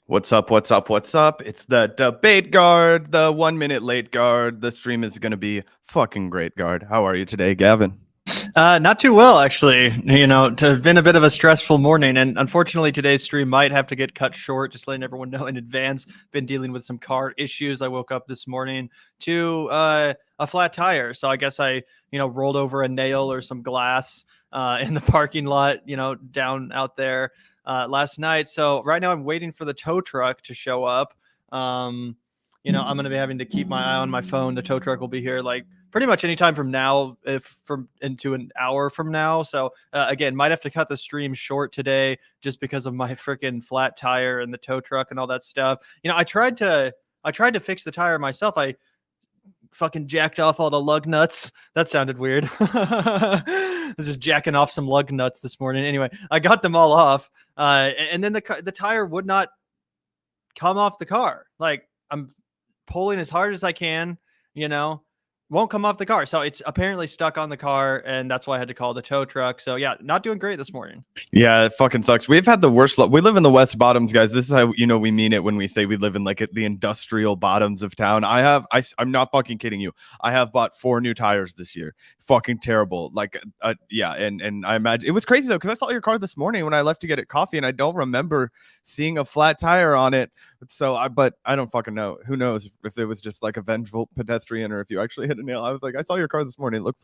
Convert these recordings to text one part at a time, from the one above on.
What's up? What's up? What's up? It's the debate guard, the 1 minute late guard. The stream is going to be fucking great, guard. How are you today, Gavin? Not too well, actually. You know, it's been a bit of a stressful morning, and unfortunately, today's stream might have to get cut short. Just letting everyone know in advance. Been dealing with some car issues. I woke up this morning to a flat tire, so I guess I, rolled over a nail or some glass in the parking lot, down out there last night. So right now, I'm waiting for the tow truck to show up. I'm going to be having to keep my eye on my phone. The tow truck will be here like pretty much anytime from now, into an hour from now. So again, might have to cut the stream short today just because of my freaking flat tire and the tow truck and all that stuff. I tried to fix the tire myself. I fucking jacked off all the lug nuts. That sounded weird. I was just jacking off some lug nuts this morning. Anyway, I got them all off, and then the tire would not come off the car. Like, I'm pulling as hard as I can, won't come off the car. So it's apparently stuck on the car, and that's why I had to call the tow truck. So yeah, not doing great this morning. Yeah, it fucking sucks. We've had the worst luck. We live in the West Bottoms, guys. This is how we mean it when we say we live in like the industrial bottoms of town. I'm not fucking kidding you. I have bought 4 new tires this year. Fucking terrible. Like yeah, and I imagine it was crazy though, because I saw your car this morning when I left to get it coffee, and I don't remember seeing a flat tire on it. So but I don't fucking know. Who knows if it was just like a vengeful pedestrian or if you actually hit a nail. I was like, I saw your car this morning. Look,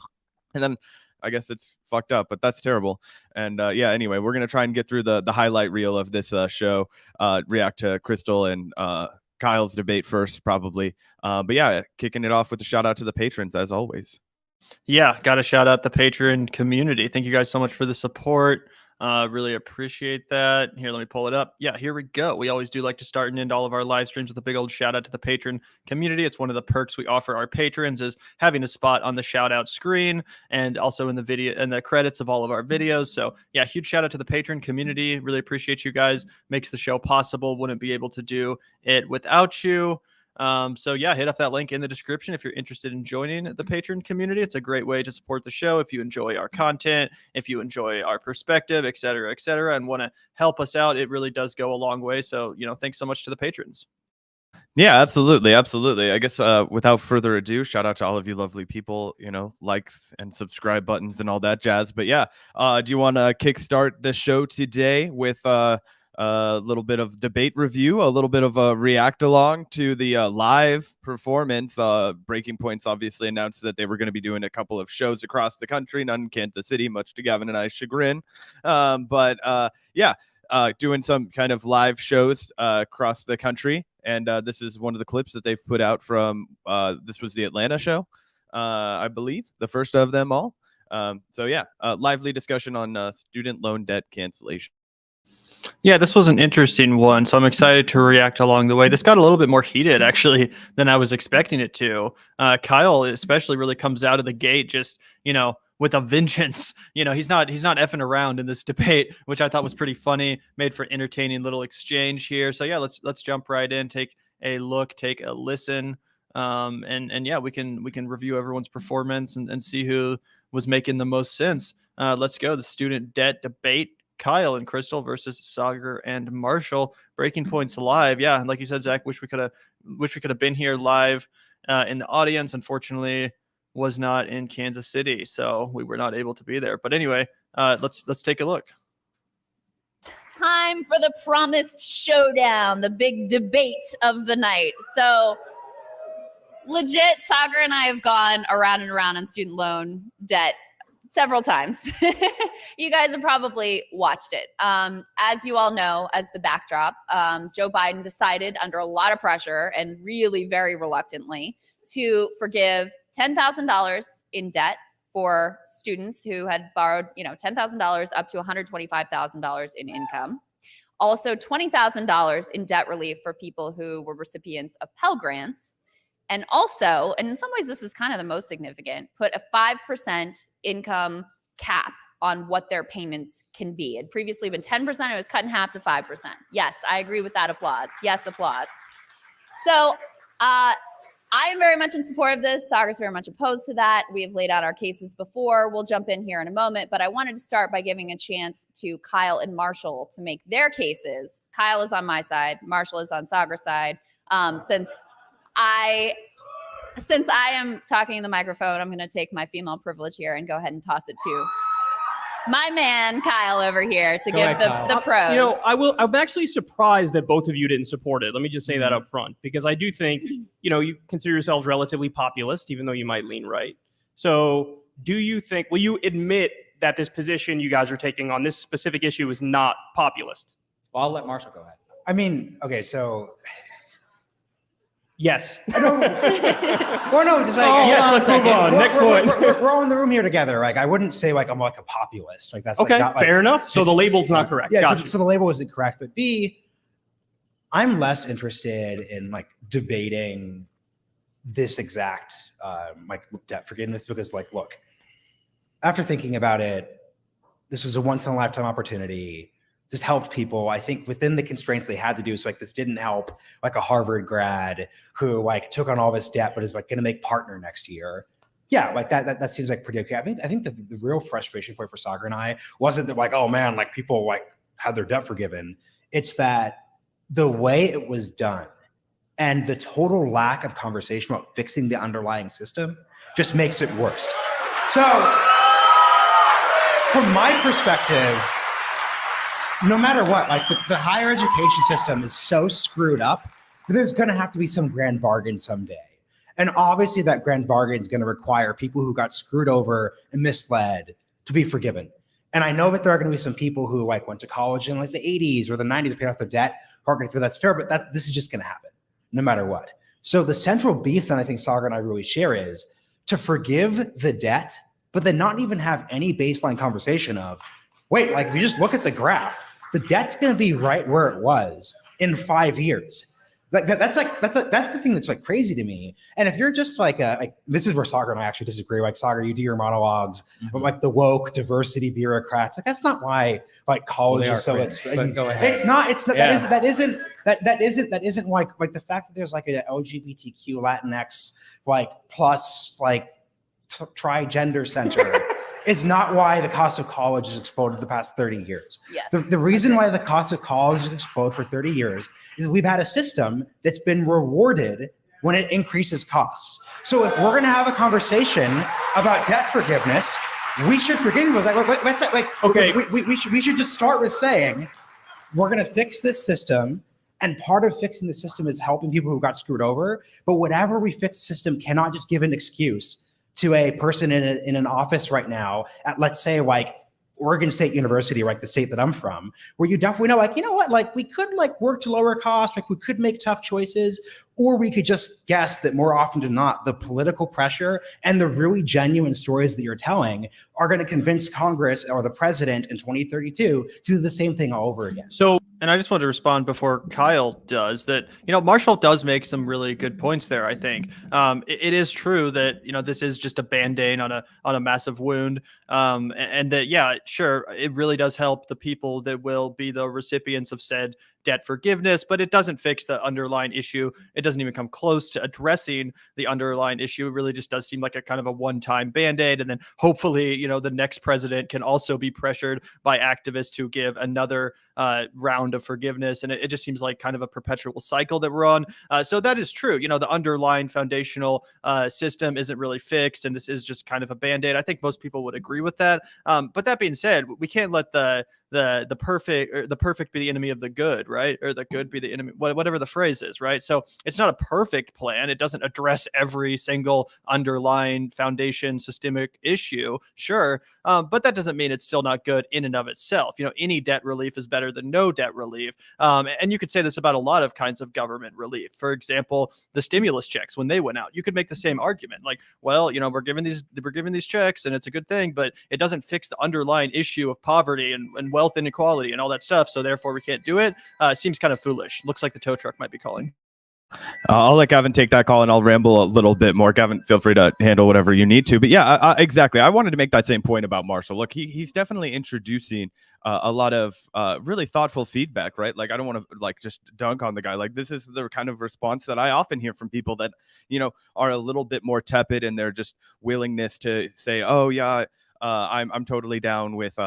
and then I guess it's fucked up, but that's terrible. And yeah, anyway, we're gonna try and get through the highlight reel of this show. React to Krystal and Kyle's debate first, probably. But yeah, kicking it off with a shout out to the patrons as always. Yeah, got to shout out the patron community. Thank you guys so much for the support. Really appreciate that. Here, let me pull it up. Yeah, here we go. We always do like to start and end all of our live streams with a big old shout out to the patron community. It's one of the perks we offer our patrons is having a spot on the shout out screen and also in the video and the credits of all of our videos. So yeah, huge shout out to the patron community. Really appreciate you guys. Makes the show possible. Wouldn't be able to do it without you. So yeah, hit up that link in the description if you're interested in joining the patron community. It's a great way to support the show if you enjoy our content, if you enjoy our perspective, et cetera, and want to help us out. It really does go a long way. So, thanks so much to the patrons. Yeah, absolutely. I guess without further ado, shout out to all of you lovely people, likes and subscribe buttons and all that jazz. But yeah, do you want to kickstart the show today with a little bit of debate review, a little bit of a react along to the live performance? Breaking Point's obviously announced that they were going to be doing a couple of shows across the country, none in Kansas City, much to Gavin and I's chagrin. Doing some kind of live shows across the country. And this is one of the clips that they've put out from, this was the Atlanta show, I believe, the first of them all. Lively discussion on student loan debt cancellation. Yeah, this was an interesting one, so I'm excited to react along the way. This got a little bit more heated, actually, than I was expecting it to. Kyle especially really comes out of the gate just, with a vengeance. He's not effing around in this debate, which I thought was pretty funny, made for entertaining little exchange here. So yeah, let's jump right in, take a look, take a listen, and yeah, we can review everyone's performance and see who was making the most sense. Let's go. The student debt debate. Kyle and Krystal versus Saagar and Marshal. Breaking Points live. Yeah, like you said, Zach, wish we could have been here live in the audience. Unfortunately, was not in Kansas City, so we were not able to be there. But anyway, let's take a look. Time for the promised showdown, the big debate of the night. So legit, Saagar and I have gone around and around on student loan debt several times. You guys have probably watched it. As you all know, as the backdrop, Joe Biden decided under a lot of pressure and really very reluctantly to forgive $10,000 in debt for students who had borrowed, $10,000 up to $125,000 in income. Also $20,000 in debt relief for people who were recipients of Pell Grants. And also, and in some ways this is kind of the most significant, put a 5% income cap on what their payments can be. It had previously been 10%, it was cut in half to 5%. Yes, I agree with that. Applause. Yes, applause. So I am very much in support of this. Saagar's very much opposed to that. We have laid out our cases before. We'll jump in here in a moment, but I wanted to start by giving a chance to Kyle and Marshall to make their cases. Kyle is on my side. Marshall is on Saagar's side. Since I am talking in the microphone, I'm going to take my female privilege here and go ahead and toss it to my man Kyle over here to give the pros. You know, I'm actually surprised that both of you didn't support it. Let me just say that up front, because I do think, you know, you consider yourselves relatively populist, even though you might lean right. So do you think, will you admit that this position you guys are taking on this specific issue is not populist? Well, I'll let Marshall go ahead. I mean, okay, so Yes. I don't. Well, no, it's like yes, let's move on. Next point. We're all in the room here together. Like, I wouldn't say like I'm like a populist. Like that's okay. Like, not, like, fair enough. So the label's not correct. Yeah. Gotcha. So the label isn't correct. But B, I'm less interested in like debating this exact like debt forgiveness because like, look, after thinking about it, this was a once in a lifetime opportunity. This helped people, I think, within the constraints they had to do. So like this didn't help like a Harvard grad who like took on all this debt, but is like going to make partner next year. Yeah, like that seems like pretty okay. I think that the real frustration point for Saagar and I wasn't that like, oh man, like people like had their debt forgiven. It's that the way it was done and the total lack of conversation about fixing the underlying system just makes it worse. So from my perspective, no matter what, like the higher education system is so screwed up that there's going to have to be some grand bargain someday. And obviously that grand bargain is going to require people who got screwed over and misled to be forgiven. And I know that there are going to be some people who like went to college in like the 80s or the 90s and paid off their debt who are going to feel that's fair, but this is just going to happen no matter what. So the central beef that I think Saagar and I really share is to forgive the debt, but then not even have any baseline conversation of, wait, like if you just look at the graph, the debt's going to be right where it was in 5 years. Like that's the thing that's like crazy to me. And if you're just like this is where Saagar and I actually disagree. Like Saagar, you do your monologues, but like the woke diversity bureaucrats, like that's not why like college is so expensive. Go ahead. It's not. It's not. Yeah. That isn't like the fact that there's like a LGBTQ Latinx like plus like tri-gender center. Is not why the cost of college has exploded the past 30 years. Yes. The reason why the cost of college has exploded for 30 years is we've had a system that's been rewarded when it increases costs. So if we're going to have a conversation about debt forgiveness, we should forgive people. We should just start with saying we're going to fix this system. And part of fixing the system is helping people who got screwed over. But whatever we fix the system cannot just give an excuse to a person in an office right now at, let's say, like Oregon State University, like the state that I'm from, where you definitely know, like, you know what, like we could like work to lower costs, like we could make tough choices, or we could just guess that more often than not, the political pressure and the really genuine stories that you're telling are going to convince Congress or the president in 2032 to do the same thing all over again. So, and I just want to respond before Kyle does that, you know, Marshall does make some really good points there. I think it is true that, you know, this is just a Band-Aid on a massive wound. And that, yeah, sure, it really does help the people that will be the recipients of said debt forgiveness, but it doesn't fix the underlying issue. It doesn't even come close to addressing the underlying issue. It really just does seem like a kind of a one-time Band-Aid. And then hopefully, you know, the next president can also be pressured by activists to give another round of forgiveness. And it just seems like kind of a perpetual cycle that we're on. So that is true. You know, the underlying foundational system isn't really fixed. And this is just kind of a Band-Aid. I think most people would agree with that. But that being said, we can't let the perfect be the enemy of the good, right? Or the good be the enemy, whatever the phrase is, right? So it's not a perfect plan. It doesn't address every single underlying foundation systemic issue, sure. But that doesn't mean it's still not good in and of itself. You know, any debt relief is better than no debt relief. And you could say this about a lot of kinds of government relief. For example, the stimulus checks, when they went out, you could make the same argument. Like, well, you know, we're giving these checks and it's a good thing, but it doesn't fix the underlying issue of poverty and wealth inequality and all that stuff. So therefore we can't do it. Seems kind of foolish. Looks like the tow truck might be calling. I'll let Gavin take that call, and I'll ramble a little bit more. Gavin, feel free to handle whatever you need to. But yeah, exactly. I wanted to make that same point about Marshall. Look, he's definitely introducing a lot of really thoughtful feedback, right? Like, I don't want to like just dunk on the guy. Like, this is the kind of response that I often hear from people that, you know, are a little bit more tepid in their just willingness to say, oh yeah, I'm totally down with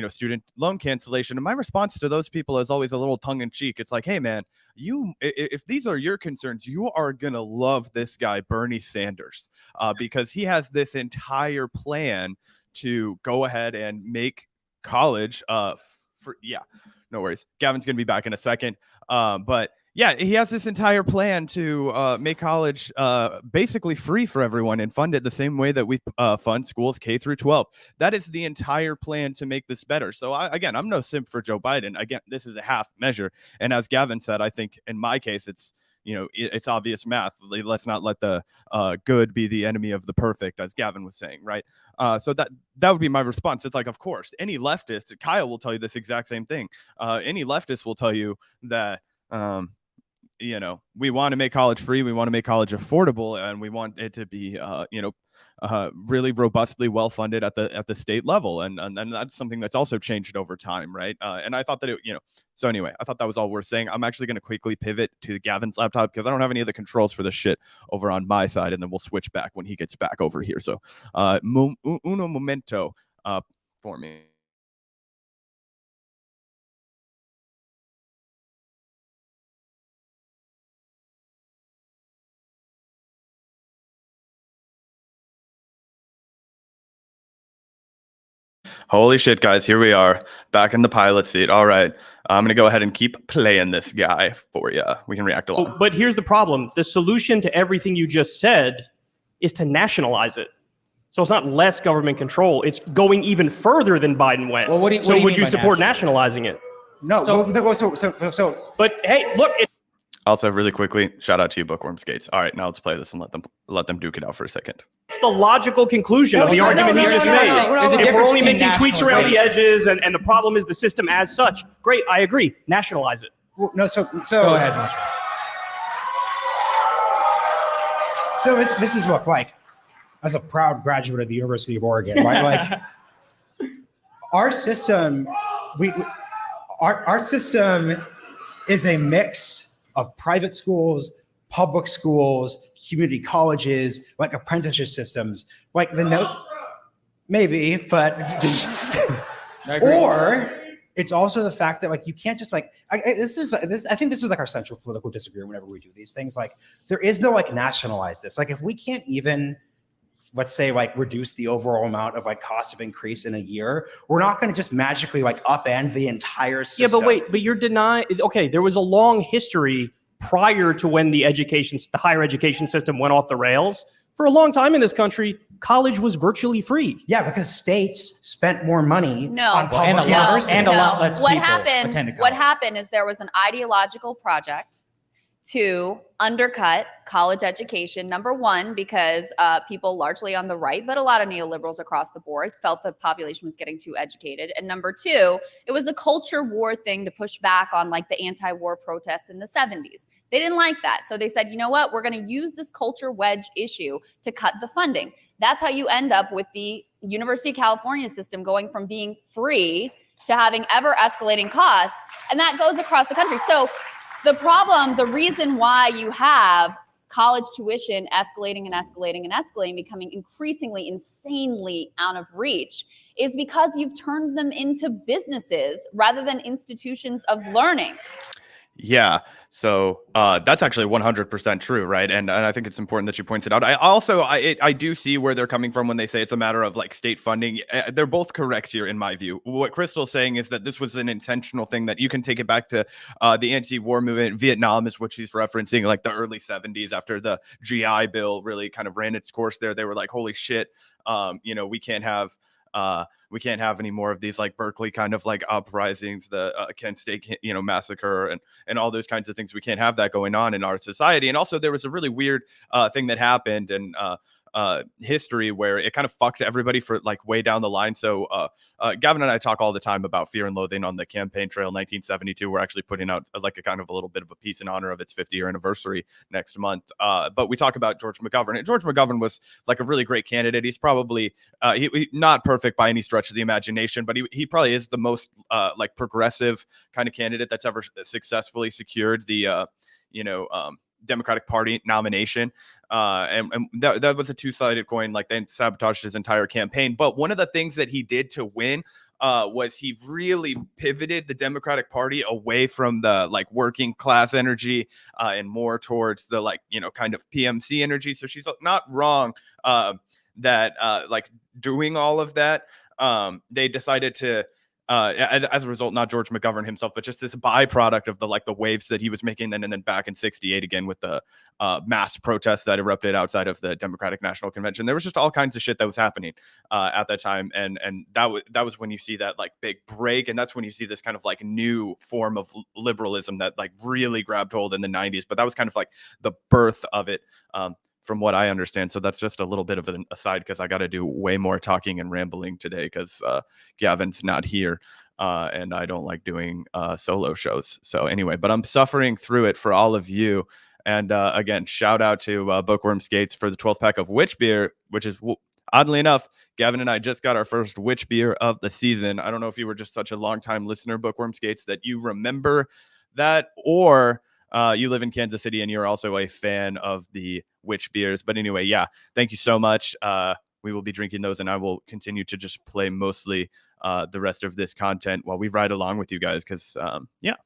student loan cancellation. And my response to those people is always a little tongue in cheek. It's like, hey man, if these are your concerns, you are gonna love this guy Bernie Sanders, because he has this entire plan to go ahead and make college no worries. Gavin's gonna be back in a second, but yeah, he has this entire plan to make college basically free for everyone and fund it the same way that we fund schools K through 12. That is the entire plan to make this better. So I'm no simp for Joe Biden. Again, this is a half measure. And as Gavin said, I think in my case, it's obvious math. Let's not let the good be the enemy of the perfect, as Gavin was saying, right? So that would be my response. It's like, of course, any leftist, Kyle will tell you this exact same thing. Any leftist will tell you that, we want to make college free, we want to make college affordable, and we want it to be, really robustly well funded at the state level, and that's something that's also changed over time, right? And I thought that so anyway, I thought that was all worth saying. I'm actually going to quickly pivot to Gavin's laptop because I don't have any of the controls for this shit over on my side, and then we'll switch back when he gets back over here. So, uno momento for me. Holy shit, guys. Here we are back in the pilot seat. All right. I'm going to go ahead and keep playing this guy for you. We can react along. But here's the problem. The solution to everything you just said is to nationalize it. So it's not less government control. It's going even further than Biden went. Well, what do would mean you by support nationalizing it? No. But hey, look. Also, really quickly, shout out to you, Bookworm Skates. All right, now let's play this and let them duke it out for a second. It's the logical conclusion of the argument he just made. If we're only making tweaks around the edges and the problem is the system as such, great, I agree. Nationalize it. Well, no, so go ahead, Marshal. So this is what, like, as a proud graduate of the University of Oregon, right? Like, our system, our system is a mix of private schools, public schools, community colleges, like apprenticeship systems, like maybe, but or it's also the fact that like you can't just like I think this is like our central political disagreement whenever we do these things. Like there is no like nationalize this. Like if we can't even, let's say, like reduce the overall amount of like cost of increase in a year, we're not going to just magically like upend the entire system. Yeah, but wait, but you're denying. Okay, there was a long history prior to when the higher education system went off the rails. For a long time in this country, college was virtually free. Yeah, because states spent more money on public and a lot less what people happened, attended college. What happened is there was an ideological project to undercut college education. Number one, because people largely on the right, but a lot of neoliberals across the board felt the population was getting too educated. And number two, it was a culture war thing to push back on like the anti-war protests in the 70s. They didn't like that. So they said, you know what, we're going to use this culture wedge issue to cut the funding. That's how you end up with the University of California system going from being free to having ever escalating costs. And that goes across the country. So the problem, the reason why you have college tuition escalating and escalating and escalating, becoming increasingly insanely out of reach, is because you've turned them into businesses rather than institutions of learning. Yeah. So that's actually 100% true, right? And I think it's important that you pointed out. I do see where they're coming from when they say it's a matter of like state funding. They're both correct here in my view. What Krystal's saying is that this was an intentional thing, that you can take it back to the anti-war movement. Vietnam is what she's referencing, like the early 70s after the GI Bill really kind of ran its course there. They were like, holy shit, we can't have any more of these like Berkeley kind of like uprisings, the Kent State, massacre and all those kinds of things. We can't have that going on in our society. And also there was a really weird thing that happened. And history where it kind of fucked everybody for like way down the line. So Gavin and I talk all the time about Fear and Loathing on the campaign trail 1972. We're actually putting out like a kind of a little bit of a piece in honor of its 50-year anniversary next month. But we talk about George McGovern, and George McGovern was like a really great candidate. He's probably he not perfect by any stretch of the imagination, but he probably is the most like progressive kind of candidate that's ever successfully secured the Democratic Party nomination. And that was a two-sided coin. Like, they sabotaged his entire campaign. But one of the things that he did to win was he really pivoted the Democratic Party away from the like working class energy and more towards the like, kind of PMC energy. So she's not wrong that like doing all of that, they decided to as a result, not George McGovern himself, but just this byproduct of the waves that he was making then, and then back in 68 again with the mass protests that erupted outside of the Democratic National Convention. There was just all kinds of shit that was happening at that time. And that was when you see that like big break. And that's when you see this kind of like new form of liberalism that like really grabbed hold in the 90s. But that was kind of like the birth of it. From what I understand. So that's just a little bit of an aside, because I got to do way more talking and rambling today because Gavin's not here and I don't like doing solo shows. So anyway, but I'm suffering through it for all of you. And again, shout out to Bookworm Skates for the 12th pack of Witch Beer, which is oddly enough, Gavin and I just got our first Witch Beer of the season. I don't know if you were just such a long-time listener, Bookworm Skates, that you remember that, or you live in Kansas City and you're also a fan of the Witch beers. But anyway, yeah, thank you so much. We will be drinking those, and I will continue to just play mostly the rest of this content while we ride along with you guys, because yeah.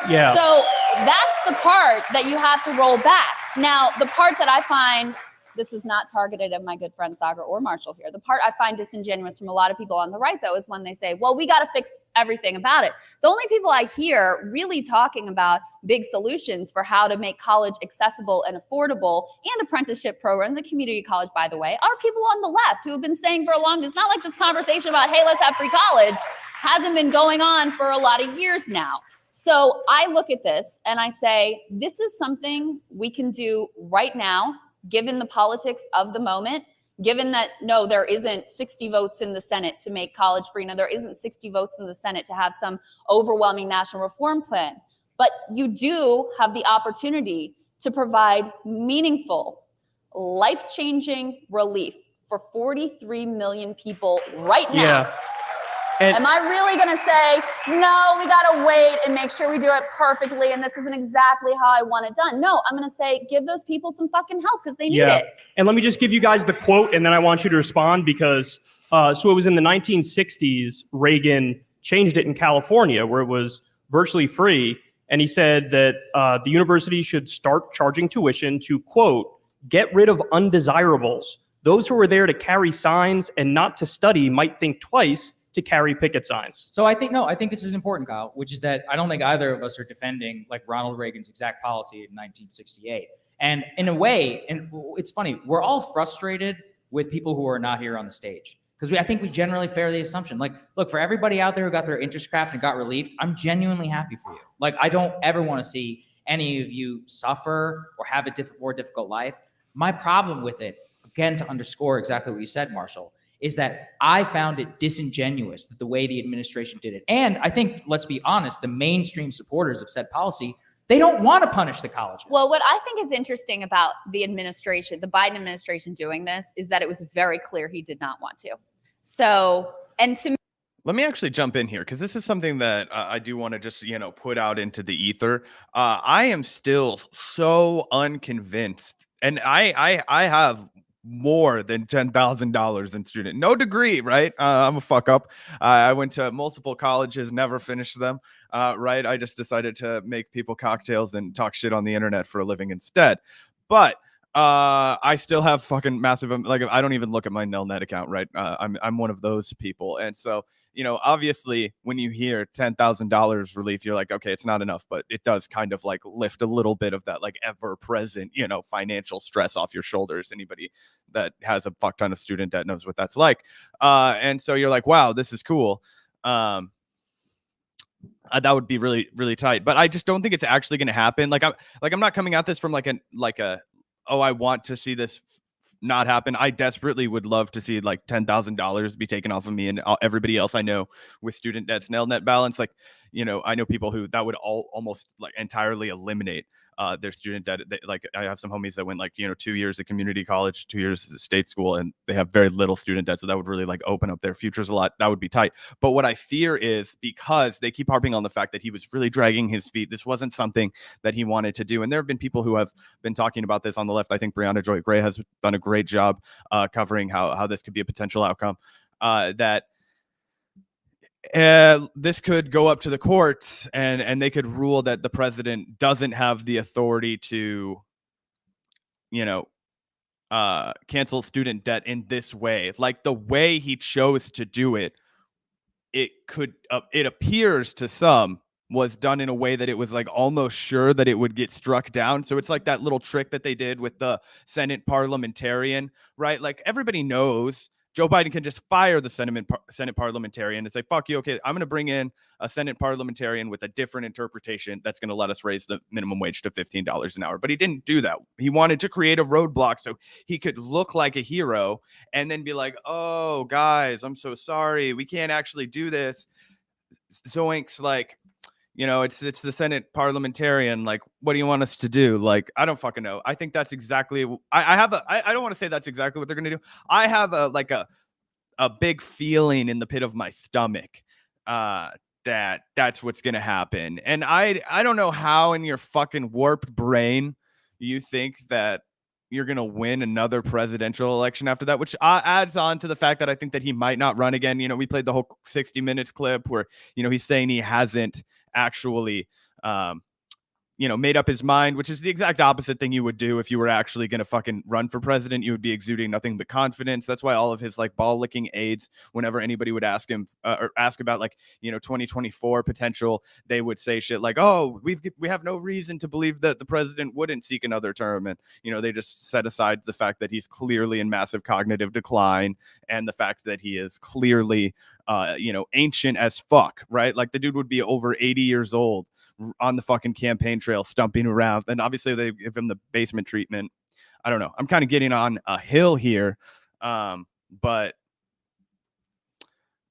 So that's the part that you have to roll back. Now, the part that I find, this is not targeted at my good friend Saagar or Marshal here. The part I find disingenuous from a lot of people on the right, though, is when they say, well, we got to fix everything about it. The only people I hear really talking about big solutions for how to make college accessible and affordable, and apprenticeship programs and community college, by the way, are people on the left who have been saying for a long time. It's not like this conversation about, hey, let's have free college hasn't been going on for a lot of years now. So I look at this and I say, this is something we can do right now, given the politics of the moment, given that, no, there isn't 60 votes in the Senate to make college free. No, there isn't 60 votes in the Senate to have some overwhelming national reform plan. But you do have the opportunity to provide meaningful, life-changing relief for 43 million people right now. Yeah. And am I really going to say, no, we got to wait and make sure we do it perfectly, and this isn't exactly how I want it done? No, I'm going to say, give those people some fucking help because they need it. And let me just give you guys the quote, and then I want you to respond, because so it was in the 1960s, Reagan changed it in California where it was virtually free. And he said that the university should start charging tuition to, quote, get rid of undesirables. Those who are there to carry signs and not to study might think twice to carry picket signs. So I think this is important, Kyle, which is that I don't think either of us are defending like Ronald Reagan's exact policy in 1968. And in a way, and it's funny, we're all frustrated with people who are not here on the stage, because I think we generally fare the assumption, like, look, for everybody out there who got their interest capped and got relieved, I'm genuinely happy for you. Like, I don't ever want to see any of you suffer or have a more difficult life. My problem with it, again, to underscore exactly what you said, Marshall, is that I found it disingenuous that the way the administration did it. And I think, let's be honest, the mainstream supporters of said policy, they don't want to punish the colleges. Well, what I think is interesting about the administration, the Biden administration doing this, is that it was very clear he did not want to. So, and to me, let me actually jump in here, because this is something that I do want to just, put out into the ether. I am still so unconvinced, and I have more than $10,000 in student, no degree, right? I'm a fuck up. I went to multiple colleges, never finished them, right? I just decided to make people cocktails and talk shit on the internet for a living instead. But I still have fucking massive, like, I don't even look at my Nelnet account, right? I'm one of those people. And so, obviously when you hear $10,000 relief, you're like, okay, it's not enough, but it does kind of like lift a little bit of that like ever present, financial stress off your shoulders. Anybody that has a fuck ton of student debt knows what that's like. And so you're like, wow, this is cool. That would be really, really tight, but I just don't think it's actually going to happen. I'm not coming at this from like a oh, I want to see this not happen. I desperately would love to see like $10,000 be taken off of me and everybody else I know with student debt's nil net balance. Like, I know people who that would almost like entirely eliminate their student debt. Like I have some homies that went like 2 years at community college, 2 years at state school, and they have very little student debt. So that would really like open up their futures a lot. That would be tight. But what I fear is, because they keep harping on the fact that he was really dragging his feet, this wasn't something that he wanted to do. And there have been people who have been talking about this on the left. I think Brianna Joy Gray has done a great job covering how this could be a potential outcome, that this could go up to the courts and they could rule that the president doesn't have the authority to, cancel student debt in this way. Like the way he chose to do it, it appears to some was done in a way that it was like almost sure that it would get struck down. So it's like that little trick that they did with the Senate parliamentarian, right? Like everybody knows Joe Biden can just fire the Senate parliamentarian and say, fuck you. Okay, I'm going to bring in a Senate parliamentarian with a different interpretation that's going to let us raise the minimum wage to $15 an hour. But he didn't do that. He wanted to create a roadblock so he could look like a hero and then be like, oh, guys, I'm so sorry. We can't actually do this. Zoink's like, it's the Senate parliamentarian. Like, what do you want us to do? Like, I don't fucking know. I think that's exactly. I don't want to say that's exactly what they're gonna do. I have a big feeling in the pit of my stomach that that's what's gonna happen. And I don't know how in your fucking warped brain you think that you're going to win another presidential election after that, which adds on to the fact that I think that he might not run again. We played the whole 60 Minutes clip where, he's saying he hasn't actually, made up his mind, which is the exact opposite thing you would do if you were actually going to fucking run for president. You would be exuding nothing but confidence. That's why all of his like ball licking aides, whenever anybody would ask him or ask about like, 2024 potential, they would say shit like, oh, we have no reason to believe that the president wouldn't seek another term. And, they just set aside the fact that he's clearly in massive cognitive decline and the fact that he is clearly, ancient as fuck, right? Like the dude would be over 80 years old on the fucking campaign trail stumping around, and obviously they give him the basement treatment. I don't know, I'm kind of getting on a hill here, but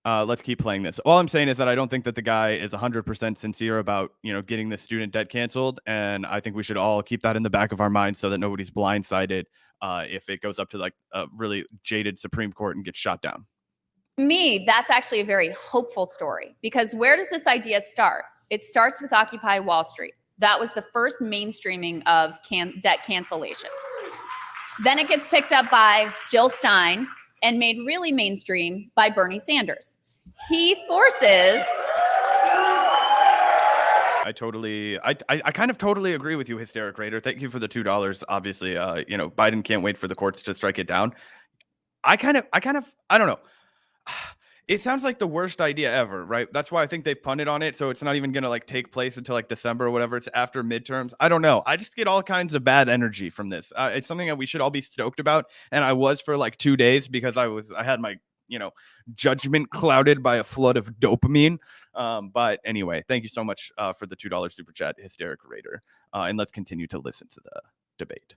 let's keep playing this. All I'm saying is that I don't think that the guy is 100% sincere about getting the student debt canceled, and I think we should all keep that in the back of our minds so that nobody's blindsided if it goes up to like a really jaded Supreme Court and gets shot down. To me, that's actually a very hopeful story, because where does this idea start? It starts with Occupy Wall Street. That was the first mainstreaming of debt cancellation. Then it gets picked up by Jill Stein and made really mainstream by Bernie Sanders. He forces... I kind of totally agree with you, Hysteric Raider. Thank you for the $2. Obviously, Biden can't wait for the courts to strike it down. I don't know. It sounds like the worst idea ever, right? That's why I think they've punted on it. So it's not even going to like take place until like December or whatever. It's after midterms. I don't know. I just get all kinds of bad energy from this. It's something that we should all be stoked about. And I was for like 2 days because I had my, judgment clouded by a flood of dopamine. But anyway, thank you so much for the $2 super chat, Hysteric Raider. And let's continue to listen to the debate.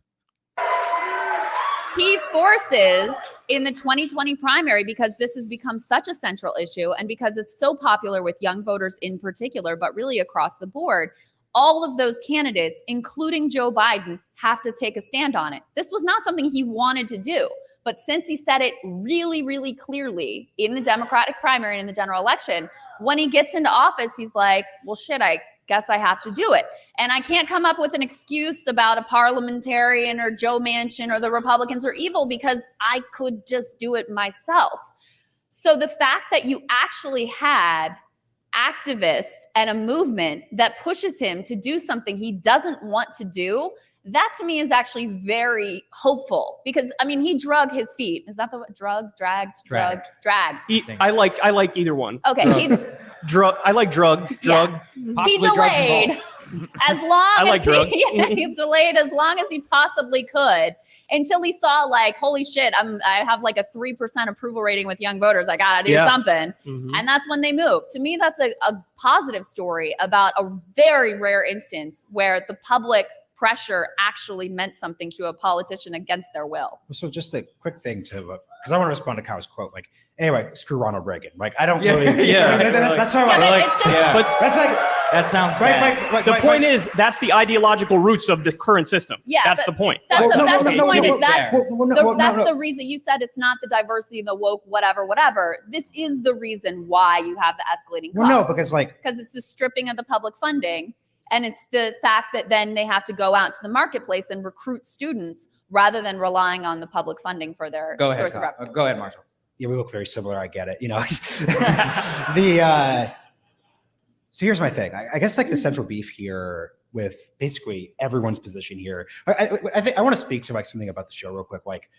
He forces in the 2020 primary, because this has become such a central issue and because it's so popular with young voters in particular, but really across the board, all of those candidates, including Joe Biden, have to take a stand on it. This was not something he wanted to do, but since he said it really, really clearly in the Democratic primary and in the general election, when he gets into office, he's like, well, shit, I guess I have to do it. And I can't come up with an excuse about a parliamentarian or Joe Manchin or the Republicans are evil, because I could just do it myself. So the fact that you actually had activists and a movement that pushes him to do something he doesn't want to do, that to me is actually very hopeful, because I mean, he drug his feet. Is that the word? Dragged. I like either one. Okay. I like drug. Yeah. He delayed as long as he delayed as long as he possibly could, until he saw like, holy shit, I have like a 3% approval rating with young voters. I gotta do something. Mm-hmm. And that's when they moved. To me, that's a positive story about a very rare instance where the public pressure actually meant something to a politician against their will. So just a quick thing to, because I want to respond to Kyle's quote. Like, anyway, screw Ronald Reagan. Like, I don't Yeah, really. yeah. I mean, that's how Yeah, but I. it's just, But That's like. That sounds Right, bad. the point is that's the ideological roots of the current system. Yeah, that's but the point. that's Well, the, no, that's no, the no, point. no, Is that's no. the reason you said it's not the diversity, the woke, whatever. This is the reason why you have the escalating costs. Well, no, because like. Because it's the stripping of the public funding, and it's the fact that then they have to go out to the marketplace and recruit students rather than relying on the public funding for their Go ahead, source of Kyle. revenue. Go ahead, Marshall. Yeah, we look very similar. I get it. You know, so here's my thing. I guess like the central beef here with basically everyone's position here. I think I want to speak to like something about the show real quick. Like,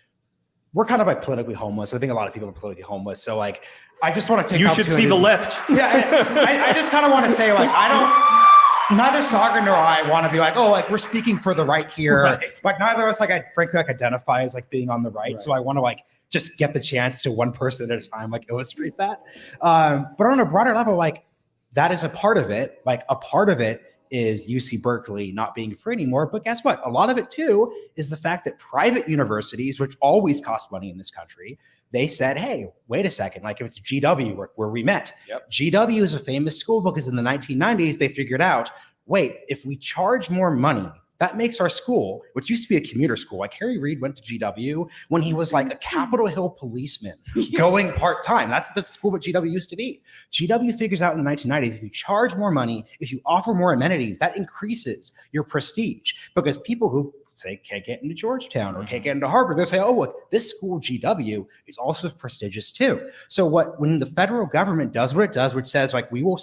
we're kind of like politically homeless. I think a lot of people are politically homeless. So like, I just want to take. You should see the left. Yeah, I just kind of want to say like, I don't. Neither Saagar nor I want to be like, oh, like we're speaking for the right here. Right. Like neither of us, like I frankly like identify as like being on the right. So I want to like just get the chance to one person at a time, like illustrate that. But on a broader level, like that is a part of it. Like a part of it is UC Berkeley not being free anymore. But guess what? A lot of it too is the fact that private universities, which always cost money in this country, they said, hey, wait a second, like if it's GW where we met, GW is a famous school because in the 1990s, they figured out, wait, if we charge more money, that makes our school, which used to be a commuter school, like Harry Reid went to GW when he was like a Capitol Hill policeman going part-time. That's the school what GW used to be. GW figures out in the 1990s, if you charge more money, if you offer more amenities, that increases your prestige because people who say can't get into Georgetown or can't get into Harvard, they'll say, oh, look, this school GW is also prestigious too. So when the federal government does what it does, which says like we will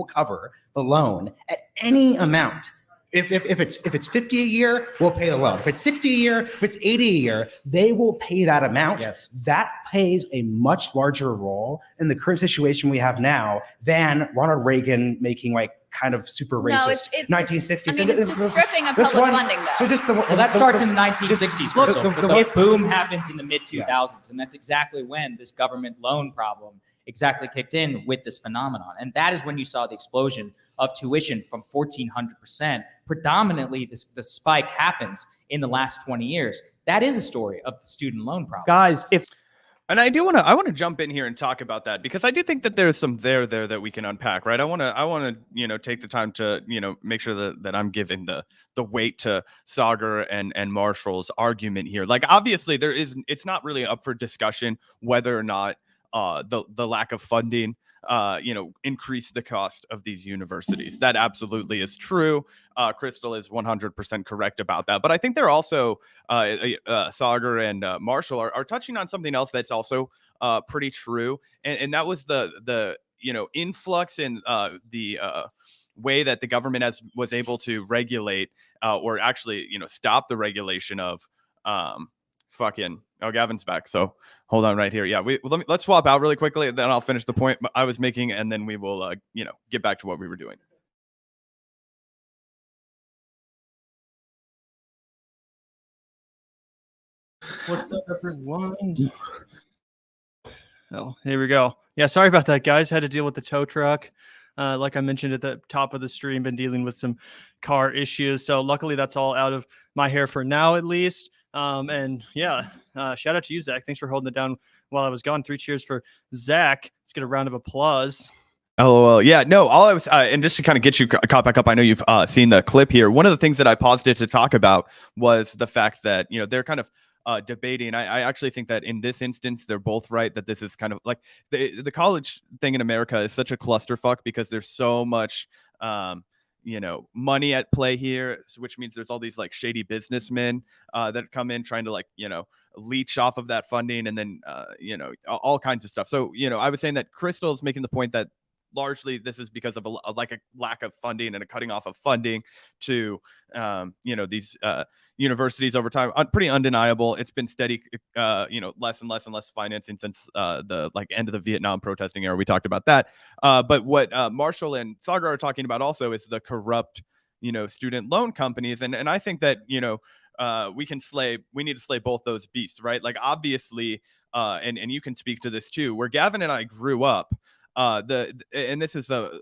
cover the loan at any amount. If it's 50 a year, we'll pay the loan. If it's 60 a year, if it's 80 a year, they will pay that amount. Yes. That plays a much larger role in the current situation we have now than Ronald Reagan making like kind of super racist 1960s. I mean, it's the stripping of This public one- funding, though. So just the Well, that starts in the 1960s, Krystal. the The boom happens in the mid-2000s, and that's exactly when this government loan problem exactly kicked in with this phenomenon. And that is when you saw the explosion of tuition from 1,400%. Predominantly, the spike happens in the last 20 years. That is a story of the student loan problem. Guys, if And I want to jump in here and talk about that because I do think that there's some there that we can unpack, right? I want to take the time to make sure that I'm giving the weight to Saagar and Marshal's argument here. Like obviously it's not really up for discussion whether or not the lack of funding increase the cost of these universities. That absolutely is true. Krystal is 100% correct about that. But I think they're also, Saagar and Marshal are touching on something else that's also pretty true. And that was the influx in the way that the government was able to regulate or actually, stop the regulation of Gavin's back. So hold on right here. Yeah, let's swap out really quickly. Then I'll finish the point I was making, and then we will, get back to what we were doing. What's up, everyone? Oh, here we go. Yeah, sorry about that, guys. Had to deal with the tow truck. Like I mentioned at the top of the stream, been dealing with some car issues. So luckily that's all out of my hair for now, at least. And yeah, shout out to you, Zach. Thanks for holding it down while I was gone. 3 cheers for Zach. Let's get a round of applause. LOL. Yeah, no, all I was, and just to kind of get you caught back up, I know you've seen the clip here. One of the things that I paused it to talk about was the fact that, they're kind of debating. I actually think that in this instance, they're both right, that this is kind of like the college thing in America is such a clusterfuck because there's so much, money at play here, which means there's all these like shady businessmen that come in trying to leech off of that funding and then, all kinds of stuff. So, I was saying that Krystal is making the point that largely this is because of a lack of funding and a cutting off of funding to, these universities over time. Pretty undeniable. It's been steady, less and less and less financing since the end of the Vietnam protesting era. We talked about that. But what Marshal and Saagar are talking about also is the corrupt, student loan companies. And I think that, we need to slay both those beasts, right? Like obviously, and you can speak to this too, where Gavin and I grew up, and this is a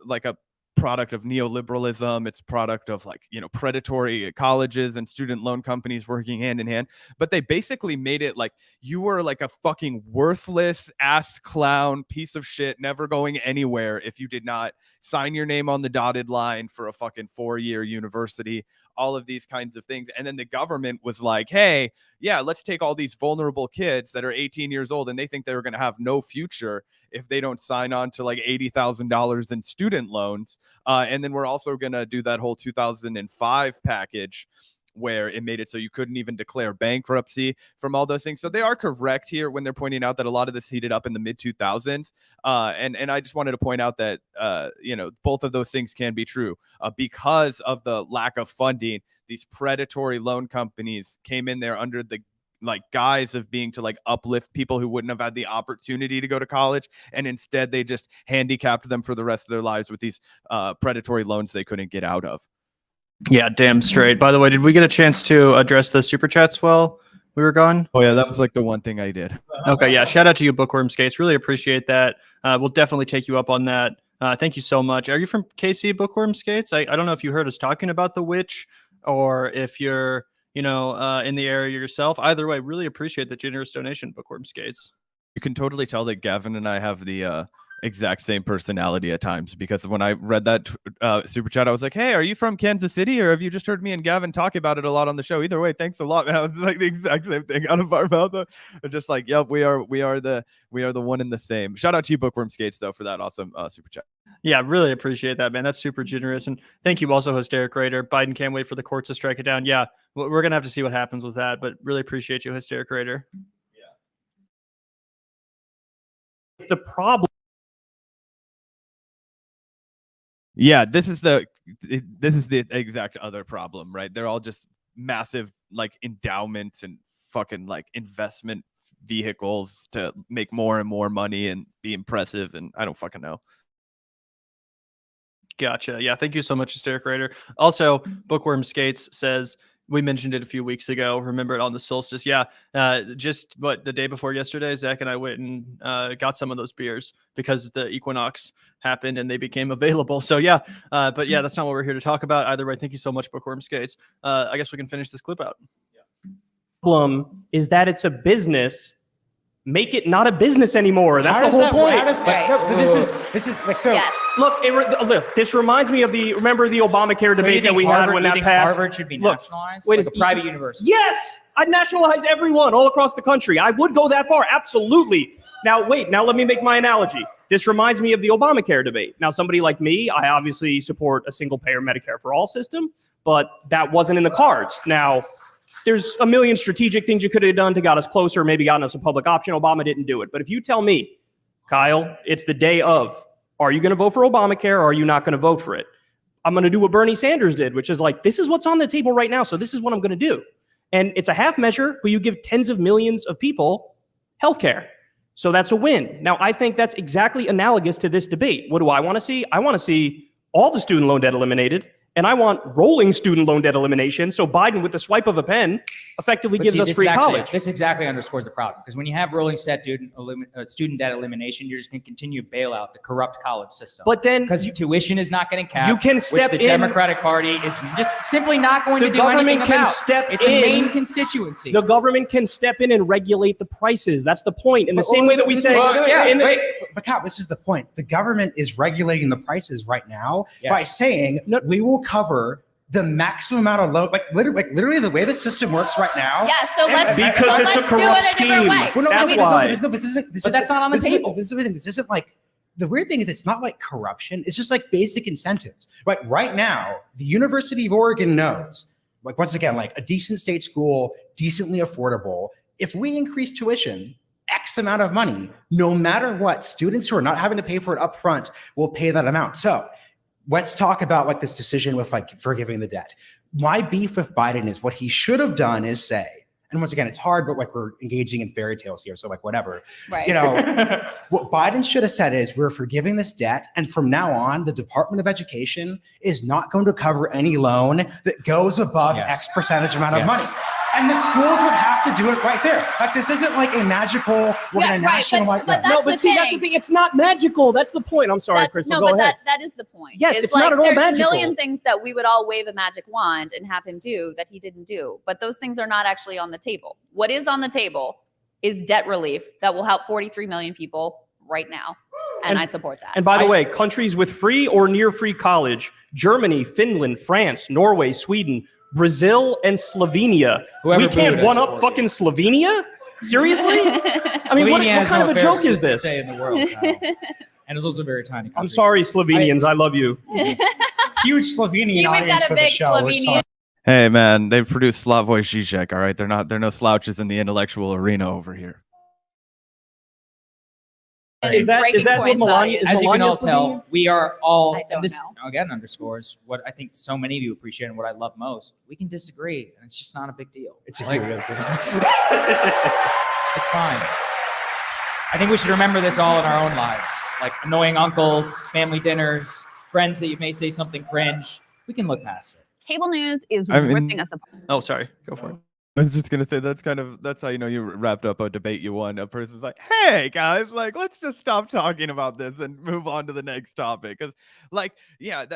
product of neoliberalism. It's product of like, predatory colleges and student loan companies working hand in hand. But they basically made it like you were like a fucking worthless ass clown piece of shit, never going anywhere if you did not sign your name on the dotted line for a fucking 4-year university, all of these kinds of things. And then the government was like, hey, yeah, let's take all these vulnerable kids that are 18 years old and they think they're going to have no future if they don't sign on to like $80,000 in student loans. And then we're also going to do that whole 2005 package where it made it so you couldn't even declare bankruptcy from all those things. So they are correct here when they're pointing out that a lot of this heated up in the mid 2000s. And I just wanted to point out that, both of those things can be true because of the lack of funding. These predatory loan companies came in there under the guise of being to like uplift people who wouldn't have had the opportunity to go to college. And instead they just handicapped them for the rest of their lives with these predatory loans they couldn't get out of. Yeah, damn straight. By the way, did we get a chance to address the super chats while we were gone? Oh yeah, that was like the one thing I did. Okay, yeah. Shout out to you, Bookworm Skates. Really appreciate that. We'll definitely take you up on that. Thank you so much. Are you from KC, Bookworm Skates? I don't know if you heard us talking about the witch or if you're, in the area yourself. Either way, really appreciate the generous donation, Bookworm Skates. You can totally tell that Gavin and I have the exact same personality at times, because when I read that super chat, I was like, hey, are you from Kansas City, or have you just heard me and Gavin talk about it a lot on the show? Either way, thanks a lot, man. It's like the exact same thing out of our mouth. Just like, yep, we are the one and the same. Shout out to you, Bookworm Skates, though, for that awesome super chat. Yeah, really appreciate that, man. That's super generous. And thank you also, Hysteric Raider. Biden can't wait for the courts to strike it down. Yeah, we're going to have to see what happens with that, but really appreciate you, Hysteric Raider. Yeah. The problem. Yeah, this is the exact other problem, right? They're all just massive like endowments and fucking like investment vehicles to make more and more money and be impressive, and I don't fucking know. Gotcha. Yeah, thank you so much, Hysteric Raider. Also, Bookworm Skates says, we mentioned it a few weeks ago. Remember it on the solstice. Yeah. Just the day before yesterday, Zach and I went and got some of those beers because the equinox happened and they became available. So yeah. But yeah, that's not what we're here to talk about. Either way, thank you so much, Bookworm Skates. I guess we can finish this clip out. Problem is that it's a business. Make it not a business anymore. That's the whole point. This is like so. Yes. Look, this reminds me of remember the Obamacare debate that we had when that passed? Harvard should be nationalized? Wait, like a private university? Yes! I'd nationalize everyone all across the country. I would go that far. Absolutely. Now let me make my analogy. This reminds me of the Obamacare debate. Now, somebody like me, I obviously support a single payer Medicare for all system, but that wasn't in the cards. Now, there's a million strategic things you could have done to got us closer, maybe gotten us a public option. Obama didn't do it. But if you tell me, Kyle, it's the day of, are you going to vote for Obamacare or are you not going to vote for it? I'm going to do what Bernie Sanders did, which is like, this is what's on the table right now, so this is what I'm going to do. And it's a half measure, but you give tens of millions of people healthcare. So that's a win. Now, I think that's exactly analogous to this debate. What do I want to see? I want to see all the student loan debt eliminated. And I want rolling student loan debt elimination. So Biden, with the swipe of a pen, effectively gives us free college. This exactly underscores the problem. Because when you have rolling student debt elimination, you're just going to continue to bail out the corrupt college system. But then, because tuition is not getting capped, you can step which the Democratic Party is just simply not going to do anything about. It's a main constituency. The government can step in and regulate the prices. That's the point. In the same way that we say, but Cal, this is the point. The government is regulating the prices right now by saying we will cover the maximum amount of loan, like literally the way the system works right now. Yeah, so let's it's a corrupt scheme. That's why. But that's not on the table. This isn't like, the weird thing is it's not like corruption. It's just like basic incentives. Right now, the University of Oregon knows, like once again, like a decent state school, decently affordable. If we increase tuition X amount of money, no matter what, students who are not having to pay for it up front will pay that amount. So let's talk about like this decision with like forgiving the debt. My beef with Biden is what he should have done is say, and once again, it's hard, but like we're engaging in fairy tales here. So like whatever, right. What Biden should have said is we're forgiving this debt. And from now on, the Department of Education is not going to cover any loan that goes above X percentage amount of money. And the schools would have to do it right there. Like, this isn't like a magical, we're Yeah, going to right, nationalize. but Yeah. that's But the see, that's the thing. thing. It's not magical. That's the point. I'm sorry, Krystal. No, Go but ahead. that is the point. Yes, it's not at all there's magical. a million things that we would all wave a magic wand and have him do that he didn't do, but those things are not actually on the table. What is on the table is debt relief that will help 43 million people right now, and I support that. And by the way, countries with free or near free college: Germany, Finland, France, Norway, Sweden, Brazil, and Slovenia. Whoever We can't booed, I one up support fucking Slovenia? Seriously? I mean, what Slovenia has kind no of a fair joke is this? Say in the world, Kyle. And it's also a very tiny country. I'm sorry, Slovenians. I love you. Huge Slovenian We've audience got a for the big show. We're Slovenian- sorry. Hey man, they produce Slavoj Žižek, all right? They're no slouches in the intellectual arena over here. Is that Breaking what points, Melania audience. is? As you can Melania all tell, Slovenian? we are all, I don't and this know. again underscores what I think so many of you appreciate and what I love most. We can disagree, and it's just not a big deal. It's a Like, huge thing. it's fine. I think we should remember this all in our own lives, like annoying uncles, family dinners, friends that you may say something cringe. We can look past it. Cable news is I mean- ripping us apart. Oh, sorry. Go for it. I was just gonna say that's how you know you wrapped up a debate you won. A person's like, "Hey guys, like let's just stop talking about this and move on to the next topic." Because, like, yeah,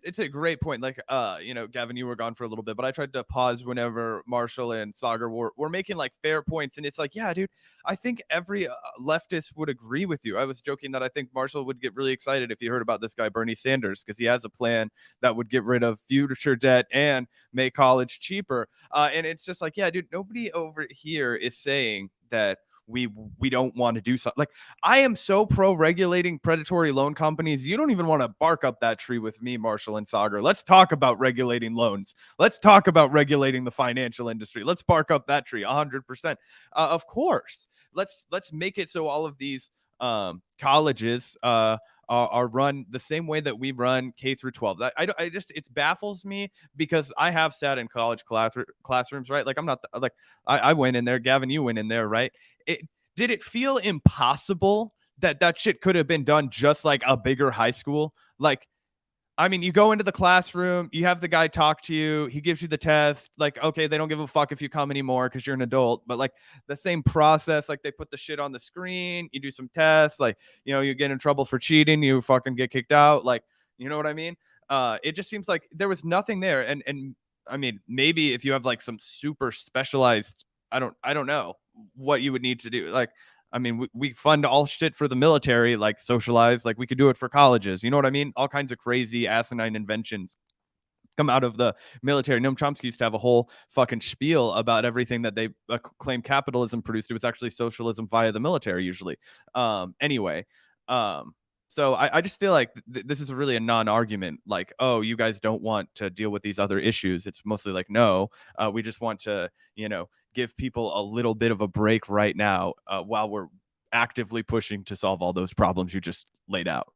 it's a great point. Like, Gavin, you were gone for a little bit, but I tried to pause whenever Marshall and Saagar were making like fair points, and it's like, yeah, dude, I think every leftist would agree with you. I was joking that I think Marshall would get really excited if he heard about this guy Bernie Sanders because he has a plan that would get rid of future debt and make college cheaper. And it's just like, yeah, dude, nobody over here is saying that we don't want to do something. Like, I am so pro regulating predatory loan companies. You don't even want to bark up that tree with me, Marshall and Saagar. Let's talk about regulating loans. Let's talk about regulating the financial industry. Let's bark up that tree 100%. Of course, let's make it so all of these colleges are run the same way that we run K through 12. I just, it baffles me because I have sat in college classrooms, right? Like, I'm not like, I went in there. Gavin, you went in there, right? Did it feel impossible that shit could have been done just like a bigger high school? Like, I mean, you go into the classroom, you have the guy talk to you, he gives you the test. Like, okay, they don't give a fuck if you come anymore because you're an adult, but like the same process, like they put the shit on the screen, you do some tests, like, you get in trouble for cheating, you fucking get kicked out. Like, you know what I mean? It just seems like there was nothing there. And I mean, maybe if you have like some super specialized, I don't know what you would need to do. Like, I mean, we fund all shit for the military, like socialize, like we could do it for colleges. You know what I mean? All kinds of crazy asinine inventions come out of the military. Noam Chomsky used to have a whole fucking spiel about everything that they claim capitalism produced. It was actually socialism via the military usually. Anyway, so I just feel like this is really a non-argument. Like, oh, you guys don't want to deal with these other issues. It's mostly like, no, we just want to, give people a little bit of a break right now while we're actively pushing to solve all those problems you just laid out.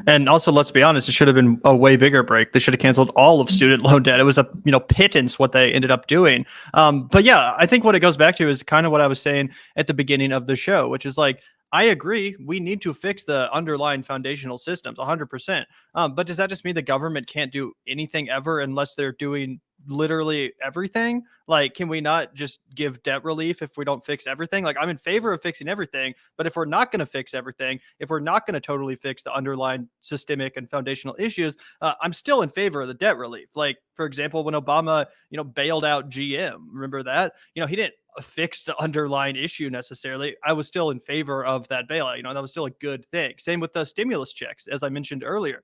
And also, let's be honest, it should have been a way bigger break. They should have canceled all of student loan debt. It was a pittance what they ended up doing. But yeah, I think what it goes back to is kind of what I was saying at the beginning of the show, which is like, I agree, we need to fix the underlying foundational systems 100%. But does that just mean the government can't do anything ever unless they're doing literally everything? Like, can we not just give debt relief if we don't fix everything? Like, I'm in favor of fixing everything, but if we're not going to fix everything, if we're not going to totally fix the underlying systemic and foundational issues, I'm still in favor of the debt relief. Like, for example, when Obama, bailed out GM, remember that? He didn't fix the underlying issue necessarily. I was still in favor of that bailout. That was still a good thing. Same with the stimulus checks, as I mentioned earlier.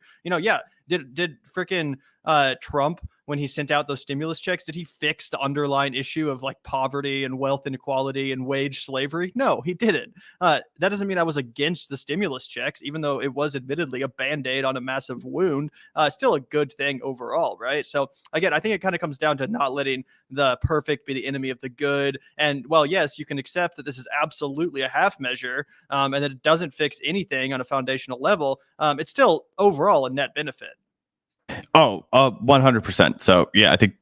Did freaking Trump, when he sent out those stimulus checks, did he fix the underlying issue of like poverty and wealth inequality and wage slavery? No, he didn't. That doesn't mean I was against the stimulus checks, even though it was admittedly a band-aid on a massive wound. Still a good thing overall, right? So again, I think it kind of comes down to not letting the perfect be the enemy of the good. And well, yes, you can accept that this is absolutely a half measure and that it doesn't fix anything on a foundational level. It's still overall a net benefit. Oh, 100%. So yeah, I think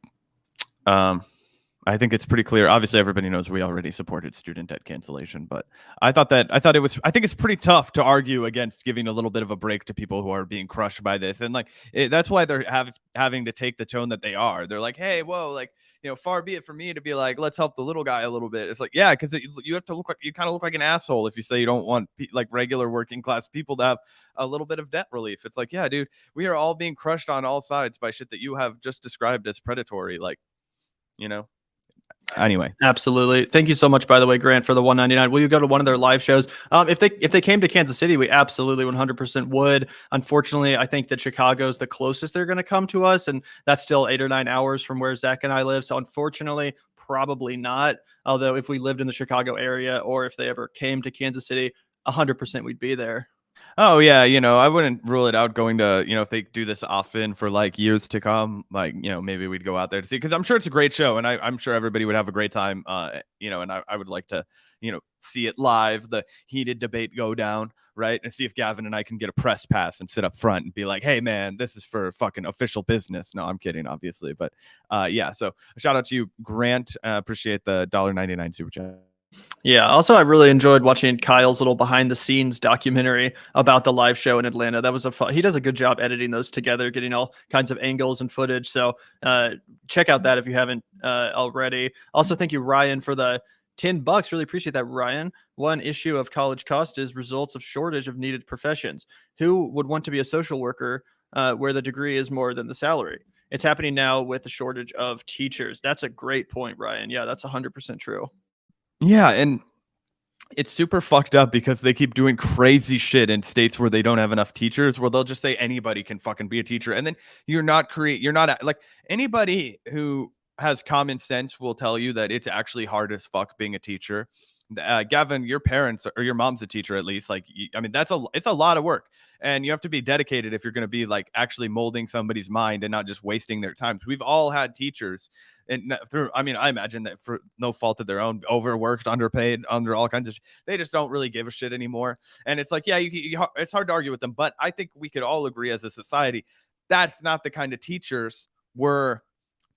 I think it's pretty clear. Obviously, everybody knows we already supported student debt cancellation, but I think it's pretty tough to argue against giving a little bit of a break to people who are being crushed by this. And like, that's why they're having to take the tone that they are. They're like, hey, whoa, like, far be it from me to be like, let's help the little guy a little bit. It's like, yeah, because you have to you kind of look like an asshole if you say you don't want like regular working class people to have a little bit of debt relief. It's like, yeah, dude, we are all being crushed on all sides by shit that you have just described as predatory. Like, Anyway, absolutely. Thank you so much, by the way, Grant, for the 199. Will you go to one of their live shows? If they came to Kansas City, we absolutely 100% would. Unfortunately, I think that Chicago's the closest they're going to come to us, and that's still 8 or 9 hours from where Zach and I live. So unfortunately, probably not. Although if we lived in the Chicago area or if they ever came to Kansas City, 100% we'd be there. Oh yeah, I wouldn't rule it out going to, if they do this often for like years to come, like, maybe we'd go out there to see, because I'm sure it's a great show and I'm sure everybody would have a great time, and I would like to, see it live, the heated debate go down, right? And see if Gavin and I can get a press pass and sit up front and be like, hey man, this is for fucking official business. No, I'm kidding, obviously. But yeah, so a shout out to you, Grant. Appreciate the $1.99 super chat. Yeah. Also, I really enjoyed watching Kyle's little behind the scenes documentary about the live show in Atlanta. That was he does a good job editing those together, getting all kinds of angles and footage. So check out that if you haven't already. Also, thank you, Ryan, for the $10. Really appreciate that, Ryan. One issue of college cost is results of shortage of needed professions. Who would want to be a social worker where the degree is more than the salary? It's happening now with the shortage of teachers. That's a great point, Ryan. Yeah, that's 100% true. Yeah, and it's super fucked up because they keep doing crazy shit in states where they don't have enough teachers, where they'll just say anybody can fucking be a teacher. And then you're not like, anybody who has common sense will tell you that it's actually hard as fuck being a teacher. Gavin, your parents or your mom's a teacher, at least. Like, I mean, it's a lot of work, and you have to be dedicated if you're going to be like actually molding somebody's mind and not just wasting their time. We've all had teachers, and I imagine that for no fault of their own, overworked, underpaid, under all kinds of, they just don't really give a shit anymore. And it's like, yeah, it's hard to argue with them, but I think we could all agree as a society that's not the kind of teachers we're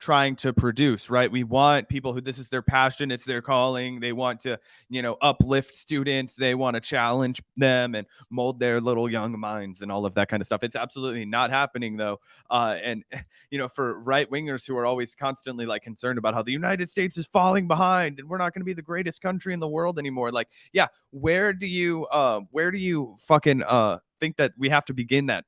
trying to produce, right? We want people who this is their passion, it's their calling. They want to, uplift students. They want to challenge them and mold their little young minds and all of that kind of stuff. It's absolutely not happening though. And for right wingers who are always constantly like concerned about how the United States is falling behind and we're not going to be the greatest country in the world anymore. Like, yeah, where do you fucking think that we have to begin that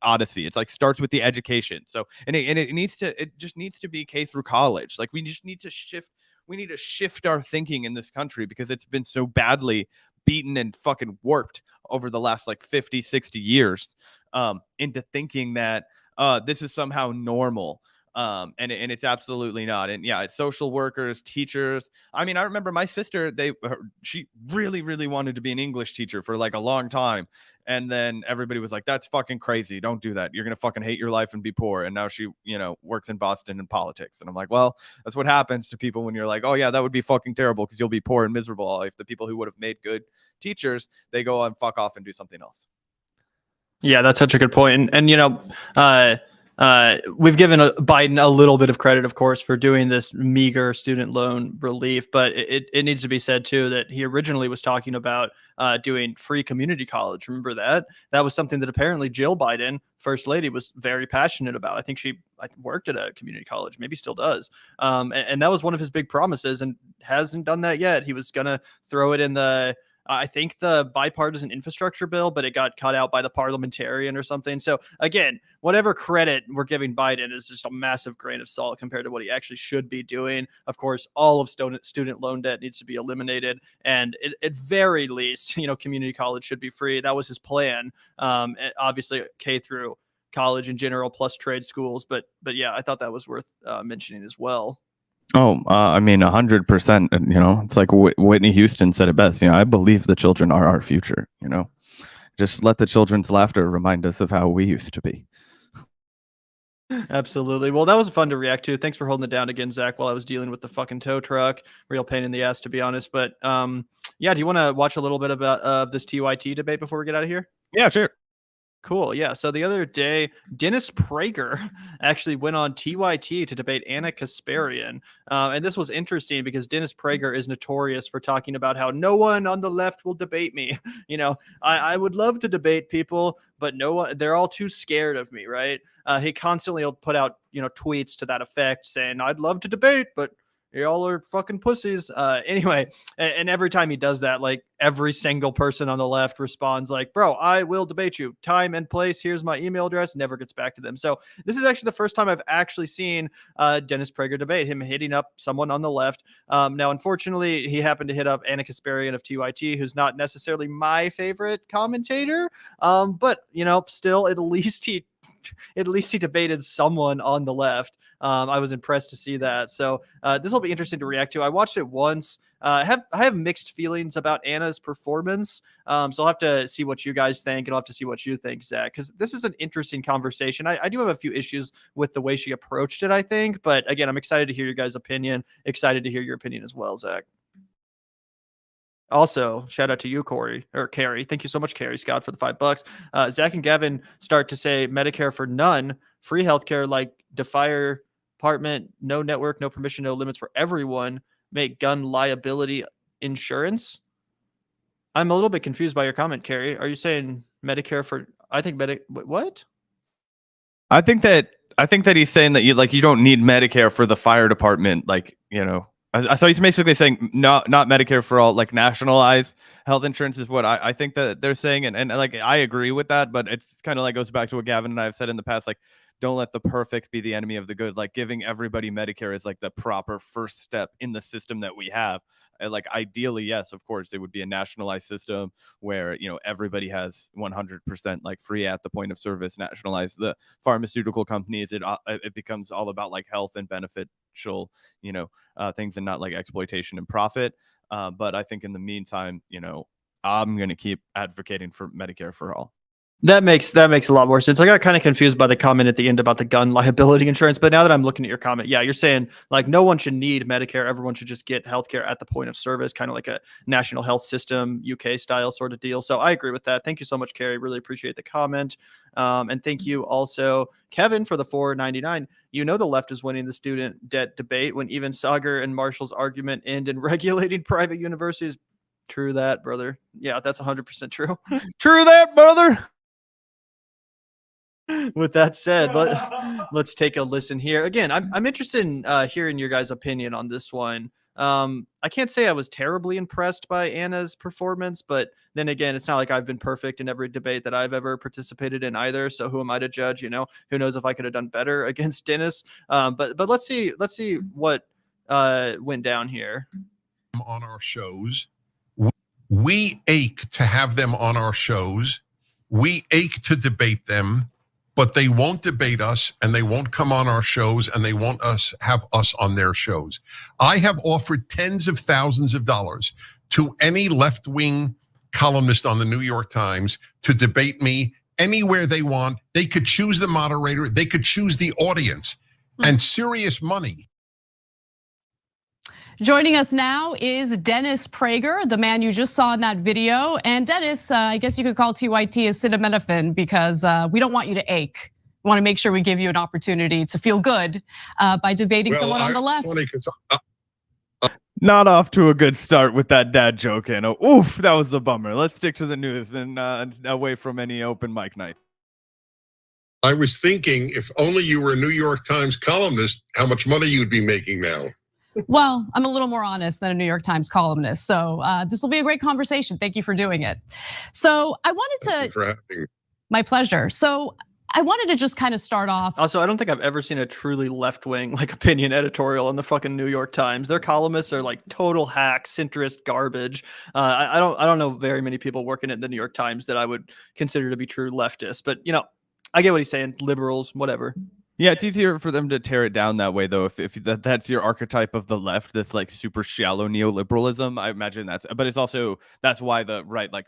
odyssey? It's like starts with the education. So it just needs to be K through college. Like we need to shift our thinking in this country because it's been so badly beaten and fucking warped over the last like 50, 60 years into thinking that this is somehow normal. And it's absolutely not. And yeah, it's social workers, teachers. I mean, I remember my sister, she really, really wanted to be an English teacher for like a long time. And then everybody was like, that's fucking crazy. Don't do that. You're going to fucking hate your life and be poor. And now she, works in Boston in politics. And I'm like, well, that's what happens to people when you're like, oh yeah, that would be fucking terrible because you'll be poor and miserable. If the people who would have made good teachers, they go and fuck off and do something else. Yeah, that's such a good point. And we've given Biden a little bit of credit, of course, for doing this meager student loan relief, but it needs to be said too that he originally was talking about doing free community college. Remember that? That was something that apparently Jill Biden, First Lady, was very passionate about. I think she worked at a community college, maybe still does. And that was one of his big promises and hasn't done that yet. He was going to throw it in the I think the bipartisan infrastructure bill, but it got cut out by the parliamentarian or something. So again, whatever credit we're giving Biden is just a massive grain of salt compared to what he actually should be doing. Of course, all of student loan debt needs to be eliminated. And at very least, community college should be free. That was his plan. Obviously K through college in general, plus trade schools. But yeah, I thought that was worth mentioning as well. Oh, I mean, 100%, it's like Whitney Houston said it best, I believe the children are our future, just let the children's laughter remind us of how we used to be. Absolutely. Well, that was fun to react to. Thanks for holding it down again, Zach, while I was dealing with the fucking tow truck. Real pain in the ass, to be honest. But yeah, do you want to watch a little bit about this TYT debate before we get out of here? Yeah, sure. Cool. Yeah. So the other day, Dennis Prager actually went on TYT to debate Anna Kasparian. And this was interesting because Dennis Prager is notorious for talking about how no one on the left will debate me. You know, I would love to debate people, but no one, they're all too scared of me. Right. He constantly will put out, tweets to that effect saying, I'd love to debate, but y'all are fucking pussies. Anyway, and every time he does that, like every single person on the left responds like, bro, I will debate you. Time and place. Here's my email address. Never gets back to them. So this is actually the first time I've actually seen Dennis Prager debate, him hitting up someone on the left. Now, unfortunately, he happened to hit up Anna Kasparian of TYT, who's not necessarily my favorite commentator. But, still, at least he debated someone on the left. I was impressed to see that. So this will be interesting to react to. I watched it once. I have mixed feelings about Anna's performance. So I'll have to see what you guys think, and I'll have to see what you think, Zach, because this is an interesting conversation. I do have a few issues with the way she approached it, I think. But again, I'm excited to hear your guys' opinion. Excited to hear your opinion as well, Zach. Also, shout out to you, Carrie. Thank you so much, Carrie Scott, for the $5. Zach and Gavin start to say Medicare for none, free healthcare like the fire department, no network, no permission, no limits for everyone, make gun liability insurance. I'm a little bit confused by your comment, Carrie. Are you saying Medicare for? I think what? I think that he's saying that you don't need Medicare for the fire department, So he's basically saying not Medicare for all, like nationalized health insurance is what I think that they're saying. And like, I agree with that, but it's kind of like goes back to what Gavin and I have said in the past, like, don't let the perfect be the enemy of the good. Like giving everybody Medicare is like the proper first step in the system that we have. Like ideally, yes, of course, it would be a nationalized system where, everybody has 100% like free at the point of service, nationalize the pharmaceutical companies. It becomes all about like health and beneficial, things and not like exploitation and profit. But I think in the meantime, I'm going to keep advocating for Medicare for all. That makes a lot more sense. I got kind of confused by the comment at the end about the gun liability insurance, but now that I'm looking at your comment, yeah, you're saying like no one should need Medicare. Everyone should just get healthcare at the point of service, kind of like a national health system, UK style sort of deal. So I agree with that. Thank you so much, Carrie. Really appreciate the comment. And thank you also, Kevin, for the $4.99. The left is winning the student debt debate when even Saagar and Marshal's argument end in regulating private universities. True that, brother. Yeah, that's 100% true. True that, brother. With that said, let's take a listen here. Again, I'm interested in hearing your guys' opinion on this one. I can't say I was terribly impressed by Anna's performance, but then again, it's not like I've been perfect in every debate that I've ever participated in either. So who am I to judge? Who knows if I could have done better against Dennis? But let's see what went down here. On our shows, we ache to have them on our shows. We ache to debate them. But they won't debate us, and they won't come on our shows, and they won't have us on their shows. I have offered tens of thousands of dollars to any left-wing columnist on the New York Times to debate me anywhere they want. They could choose the moderator. They could choose the audience, and serious money. Joining us now is Dennis Prager, the man you just saw in that video. And Dennis, I guess you could call TYT acetaminophen because we don't want you to ache. We want to make sure we give you an opportunity to feel good by debating someone on the left. Not off to a good start with that dad joke, and oof, that was a bummer. Let's stick to the news and away from any open mic night. I was thinking, if only you were a New York Times columnist, how much money you'd be making now. Well, I'm a little more honest than a New York Times columnist, so this will be a great conversation. Thank you for doing it. So I wanted to. Thank you for having. My pleasure. So I wanted to just kind of start off. Also, I don't think I've ever seen a truly left-wing like opinion editorial in the fucking New York Times. Their columnists are like total hack, centrist garbage. I don't know very many people working at the New York Times that I would consider to be true leftists. But I get what he's saying. Liberals, whatever. Yeah, it's easier for them to tear it down that way, though. If that's your archetype of the left, this like super shallow neoliberalism, I imagine but it's also, that's why the right like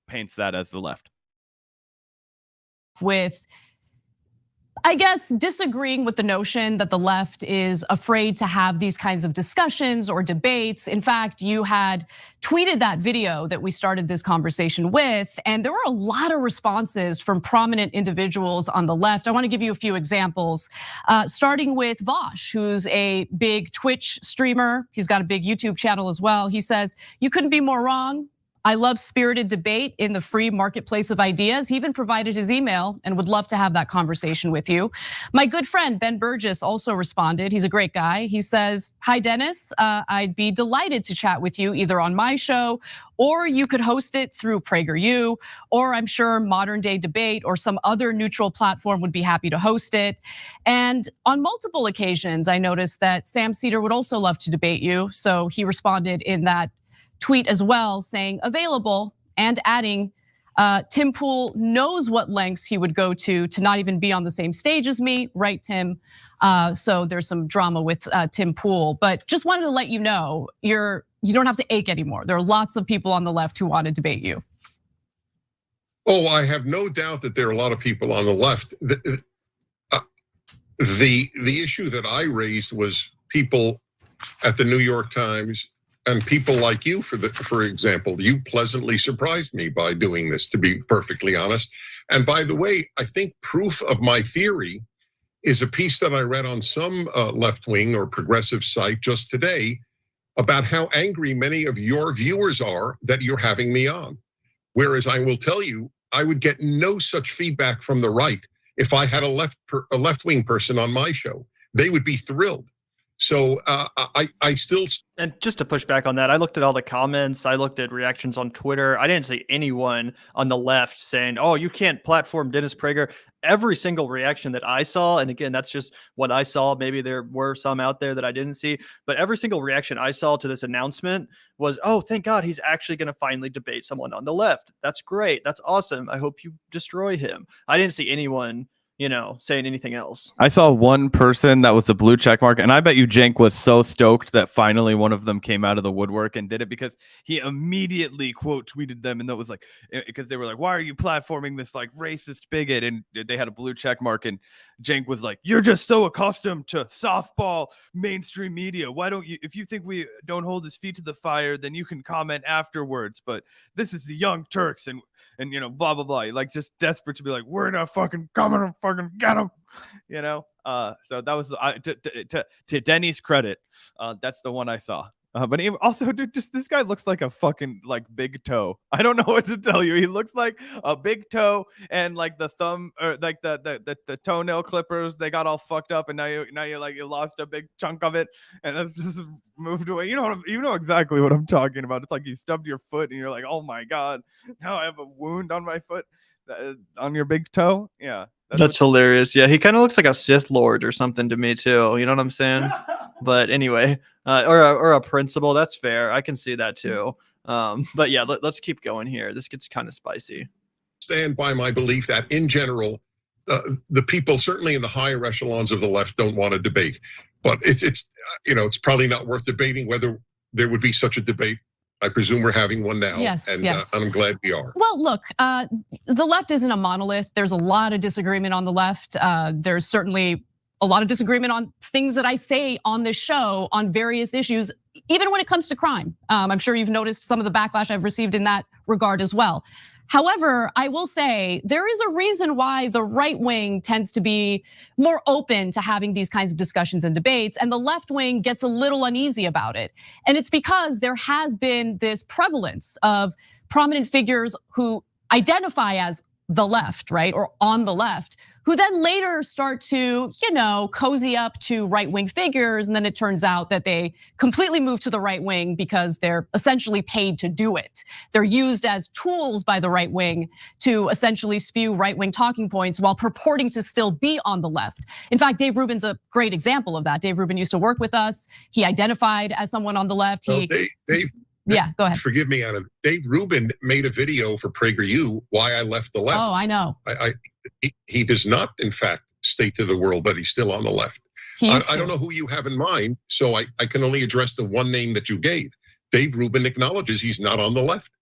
paints that as the left. With I guess, disagreeing with the notion that the left is afraid to have these kinds of discussions or debates. In fact, you had tweeted that video that we started this conversation with, and there were a lot of responses from prominent individuals on the left. I want to give you a few examples, starting with Vosh, who's a big Twitch streamer. He's got a big YouTube channel as well. He says, "You couldn't be more wrong. I love spirited debate in the free marketplace of ideas." He even provided his email and would love to have that conversation with you. My good friend Ben Burgess also responded. He's a great guy. He says, "Hi, Dennis. I'd be delighted to chat with you either on my show, or you could host it through PragerU, or I'm sure Modern Day Debate or some other neutral platform would be happy to host it." And on multiple occasions, I noticed that Sam Cedar would also love to debate you. So he responded in that tweet as well, saying available, and adding, Tim Pool knows what lengths he would go to not even be on the same stage as me, right, Tim? So there's some drama with Tim Pool, but just wanted to let you know, you don't have to ache anymore. There are lots of people on the left who want to debate you. Oh, I have no doubt that there are a lot of people on the left. The issue that I raised was people at the New York Times and people like you, for example. You pleasantly surprised me by doing this, to be perfectly honest. And by the way, I think proof of my theory is a piece that I read on some left-wing or progressive site just today about how angry many of your viewers are that you're having me on. Whereas I will tell you, I would get no such feedback from the right if I had a left-wing person on my show. They would be thrilled. So I still. And just to push back on that, I looked at all the comments. I looked at reactions on Twitter. I didn't see anyone on the left saying, "Oh, you can't platform Dennis Prager." Every single reaction that I saw, and again, that's just what I saw. Maybe there were some out there that I didn't see, but every single reaction I saw to this announcement was, "Oh, thank God, he's actually going to finally debate someone on the left. That's great. That's awesome. I hope you destroy him." I didn't see anyone, saying anything else. I saw one person that was a blue check mark, and I bet you Cenk was so stoked that finally one of them came out of the woodwork and did it, because he immediately quote tweeted them, and that was like, because they were like, "Why are you platforming this like racist bigot?" And they had a blue check mark, and Cenk was like, "You're just so accustomed to softball mainstream media. Why don't you, if you think we don't hold his feet to the fire, then you can comment afterwards. But this is the Young Turks and blah blah blah." Like, just desperate to be like, "We're not fucking coming to fucking get him," So that was to Denny's credit. That's the one I saw. But also, dude, just this guy looks like a fucking like big toe. I don't know what to tell you. He looks like a big toe, and like the thumb, or like the toenail clippers, they got all fucked up, and now you lost a big chunk of it, and that's just moved away. You know exactly what I'm talking about. It's like you stubbed your foot, and you're like, "Oh my god, now I have a wound on my foot, on your big toe." Yeah. That's hilarious. Yeah, he kind of looks like a Sith Lord or something to me too. You know what I'm saying? But anyway, or a principal. That's fair. I can see that too. But yeah, let's keep going here. This gets kind of spicy. Stand by my belief that in general, the people certainly in the higher echelons of the left don't want to debate. But it's probably not worth debating whether there would be such a debate. I presume we're having one now. Yes, and yes. I'm glad we are. Well, look, the left isn't a monolith. There's a lot of disagreement on the left. There's certainly a lot of disagreement on things that I say on this show on various issues, even when it comes to crime. I'm sure you've noticed some of the backlash I've received in that regard as well. However, I will say there is a reason why the right wing tends to be more open to having these kinds of discussions and debates, and the left wing gets a little uneasy about it. And it's because there has been this prevalence of prominent figures who identify as the left, right, or on the left, who then later start to, cozy up to right-wing figures, and then it turns out that they completely move to the right wing because they're essentially paid to do it. They're used as tools by the right wing to essentially spew right-wing talking points while purporting to still be on the left. In fact, Dave Rubin's a great example of that. Dave Rubin used to work with us. He identified as someone on the left. Dave. Yeah, go ahead. Forgive me, Anna. Dave Rubin made a video for PragerU, Why I Left the Left. Oh, I know. He does not, in fact, state to the world that he's still on the left. I don't know who you have in mind, so I can only address the one name that you gave. Dave Rubin acknowledges he's not on the left.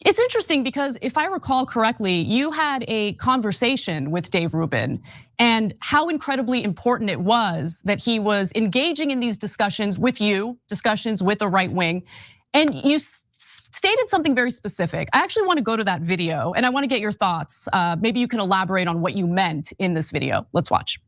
It's interesting because if I recall correctly, you had a conversation with Dave Rubin and how incredibly important it was that he was engaging in these discussions with you, discussions with the right wing. And you stated something very specific. I actually want to go to that video and I want to get your thoughts. Maybe you can elaborate on what you meant in this video. Let's watch.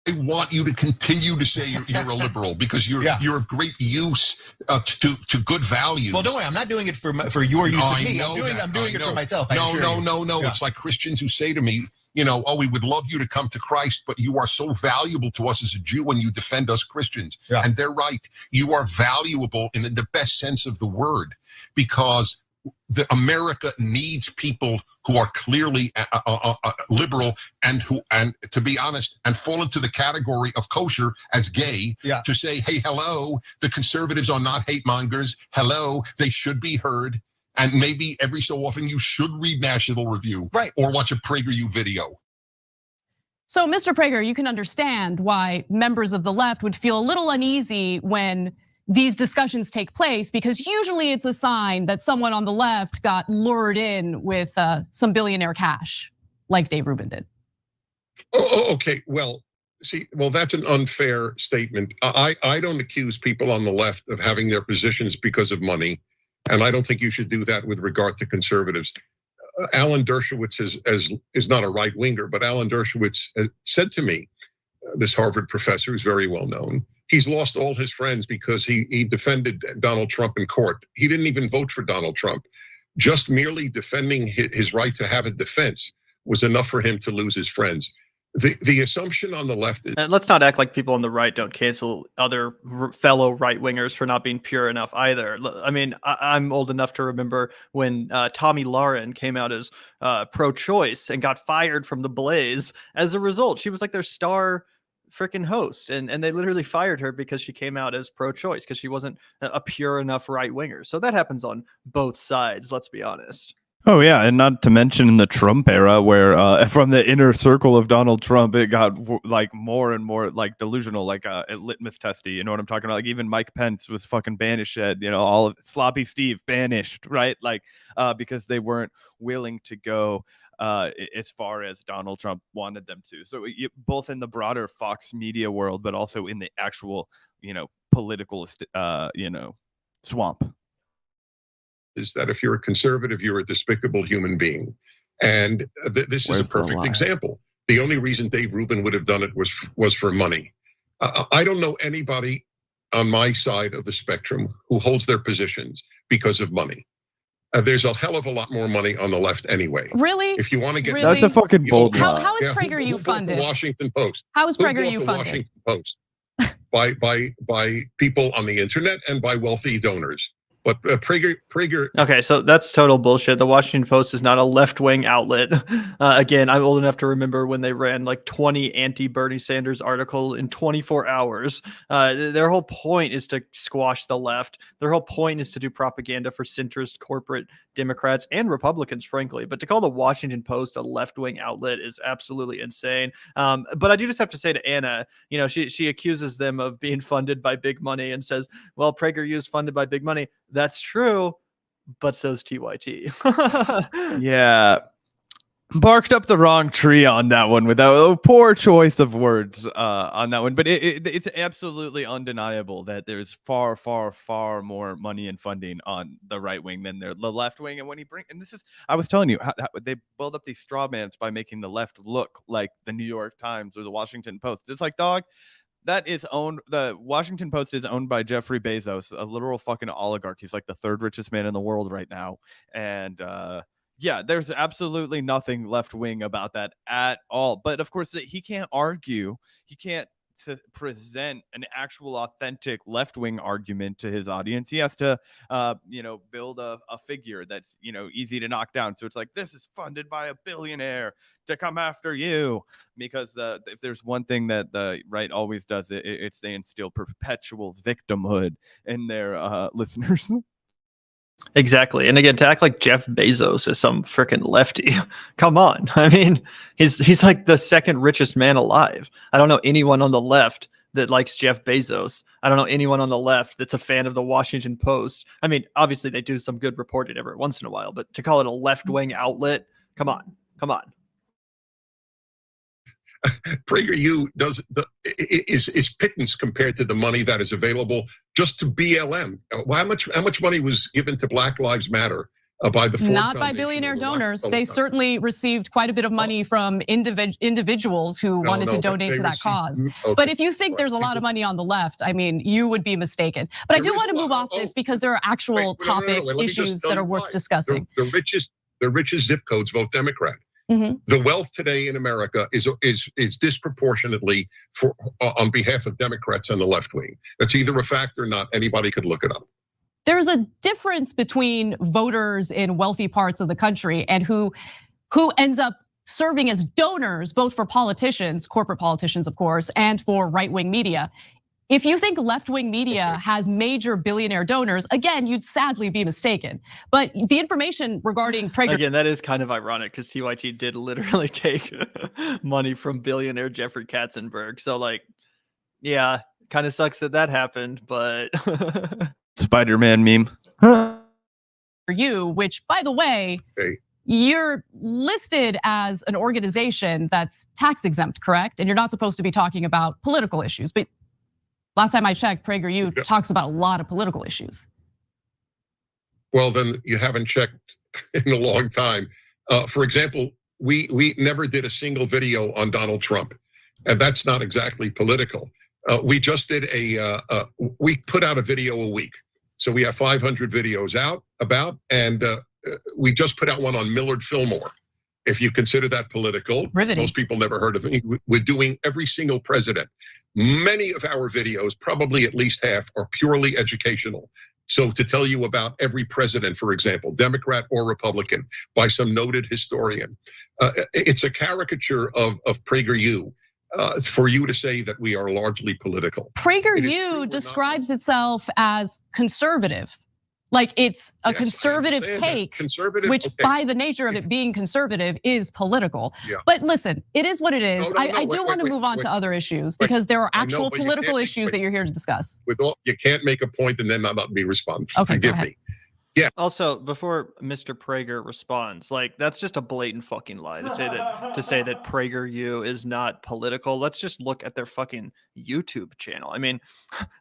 I want you to continue to say you're a liberal because you're of great use to good values. Well, don't worry, I'm not doing it for your use of me. I'm doing it for myself. No. It's like Christians who say to me, oh, we would love you to come to Christ, but you are so valuable to us as a Jew when you defend us Christians. Yeah. And they're right. You are valuable in the best sense of the word because America needs people who are clearly liberal and to be honest, and fall into the category of kosher as gay, to say, hey, hello, the conservatives are not hate mongers. Hello, they should be heard. And maybe every so often you should read National Review, right, or watch a PragerU video. So, Mr. Prager, you can understand why members of the left would feel a little uneasy when these discussions take place, because usually it's a sign that someone on the left got lured in with some billionaire cash, like Dave Rubin did. Okay. Well, that's an unfair statement. I don't accuse people on the left of having their positions because of money, and I don't think you should do that with regard to conservatives. Alan Dershowitz is not a right winger, but Alan Dershowitz said to me, this Harvard professor who's very well known, he's lost all his friends because he defended Donald Trump in court. He didn't even vote for Donald Trump. Just merely defending his right to have a defense was enough for him to lose his friends. The assumption on the left is— and let's not act like people on the right don't cancel other fellow right wingers for not being pure enough either. I mean, I'm old enough to remember when Tomi Lahren came out as pro-choice and got fired from The Blaze as a result. She was like their star freaking host, and they literally fired her because she came out as pro-choice because she wasn't a pure enough right winger. So that happens on both sides, let's be honest. Oh yeah, and not to mention in the Trump era, where from the inner circle of Donald Trump, it got like more and more like delusional, like a litmus testy. You know what I'm talking about? Like even Mike Pence was fucking banished. All of Sloppy Steve banished, right? Like because they weren't willing to go as far as Donald Trump wanted them to. So both in the broader Fox media world, but also in the actual, political, swamp. Is that if you're a conservative, you're a despicable human being. And this is a perfect example. The only reason Dave Rubin would have done it was for money. I don't know anybody on my side of the spectrum who holds their positions because of money. There's a hell of a lot more money on the left anyway. Really? If you want to get— That's a fucking bold lie. How is PragerU funded? The Washington Post. How is PragerU funded? Washington Post by people on the internet and by wealthy donors. But Prager. Okay, so that's total bullshit. The Washington Post is not a left-wing outlet. Again, I'm old enough to remember when they ran like 20 anti-Bernie Sanders articles in 24 hours. Their whole point is to squash the left. Their whole point is to do propaganda for centrist corporate Democrats and Republicans, frankly. But to call the Washington Post a left-wing outlet is absolutely insane. But I do just have to say to Anna, she accuses them of being funded by big money and says, well, PragerU is funded by big money. That's true, but so's TYT. Yeah, barked up the wrong tree on that one with a poor choice of words on that one. But it's absolutely undeniable that there's far, far, far more money and funding on the right wing than the left wing. And I was telling you, how they build up these straw mans by making the left look like the New York Times or the Washington Post. It's like, dog, the Washington Post is owned by Jeffrey Bezos, a literal fucking oligarch. He's like the third richest man in the world right now. And yeah, there's absolutely nothing left wing about that at all. But of course, he can't argue. He can't present an actual authentic left wing argument to his audience. He has to, build a figure that's, easy to knock down. So it's like, this is funded by a billionaire to come after you, because if there's one thing that the right always does, it's they instill perpetual victimhood in their listeners. Exactly. And again, to act like Jeff Bezos is some freaking lefty, come on. I mean, he's like the second richest man alive. I don't know anyone on the left that likes Jeff Bezos. I don't know anyone on the left that's a fan of the Washington Post. I mean, obviously they do some good reporting every once in a while, but to call it a left-wing outlet, come on. PragerU is pittance compared to the money that is available just to BLM. How much money was given to Black Lives Matter by the Ford Not by Foundation billionaire donors. They certainly received quite a bit of money from individuals who wanted to donate to that cause. Okay. But if you think there's a lot of money on the left, I mean, you would be mistaken. But I do want to move off this because there are actual topics, issues that are worth discussing. The richest zip codes vote Democrat. Mm-hmm. The wealth today in America is disproportionately on behalf of Democrats and the left wing. That's either a fact or not. Anybody could look it up. There's a difference between voters in wealthy parts of the country and who ends up serving as donors, both for politicians, corporate politicians, of course, and for right-wing media. If you think left-wing media has major billionaire donors, again, you'd sadly be mistaken. But the information regarding Prager— Again, that is kind of ironic because TYT did literally take money from billionaire Jeffrey Katzenberg. So like, yeah, kind of sucks that happened, but Spider-Man meme. For you, which by the way, you're listed as an organization that's tax exempt, correct? And you're not supposed to be talking about political issues, but last time I checked, PragerU talks about a lot of political issues. Well, then you haven't checked in a long time. For example, we never did a single video on Donald Trump, and that's not exactly political. We just did we put out a video a week. So we have 500 videos out about, and we just put out one on Millard Fillmore. If you consider that political, riveting. Most people never heard of it. We're doing every single president. Many of our videos, probably at least half, are purely educational. So to tell you about every president, for example, Democrat or Republican, by some noted historian, it's a caricature of PragerU. For you to say that we are largely political. PragerU describes itself as conservative. Like it's a conservative take, which by the nature of it being conservative is political. Yeah. But listen, it is what it is. I do want to move on to other issues because there are actual political issues that you're here to discuss. You can't make a point and then not be responsive. Okay, Forgive me. Yeah. Also, before Mr. Prager responds, like that's just a blatant fucking lie to say that PragerU is not political. Let's just look at their fucking YouTube channel. I mean,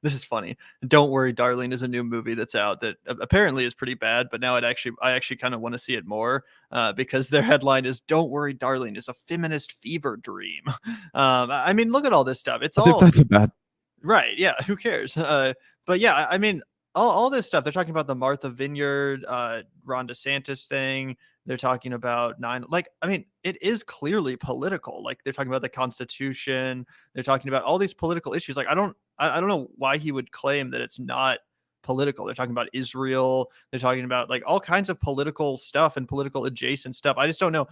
this is funny. Don't Worry, Darling is a new movie that's out that apparently is pretty bad, but now I actually kind of want to see it more because their headline is "Don't Worry, Darling is a feminist fever dream." I mean, look at all this stuff. It's all that's bad. Right? Yeah. Who cares? But yeah, I mean. All this stuff. They're talking about the Martha Vineyard, Ron DeSantis thing. They're talking about it is clearly political. Like they're talking about the Constitution. They're talking about all these political issues. Like I don't know why he would claim that it's not political. They're talking about Israel. They're talking about like all kinds of political stuff and political adjacent stuff. I just don't know.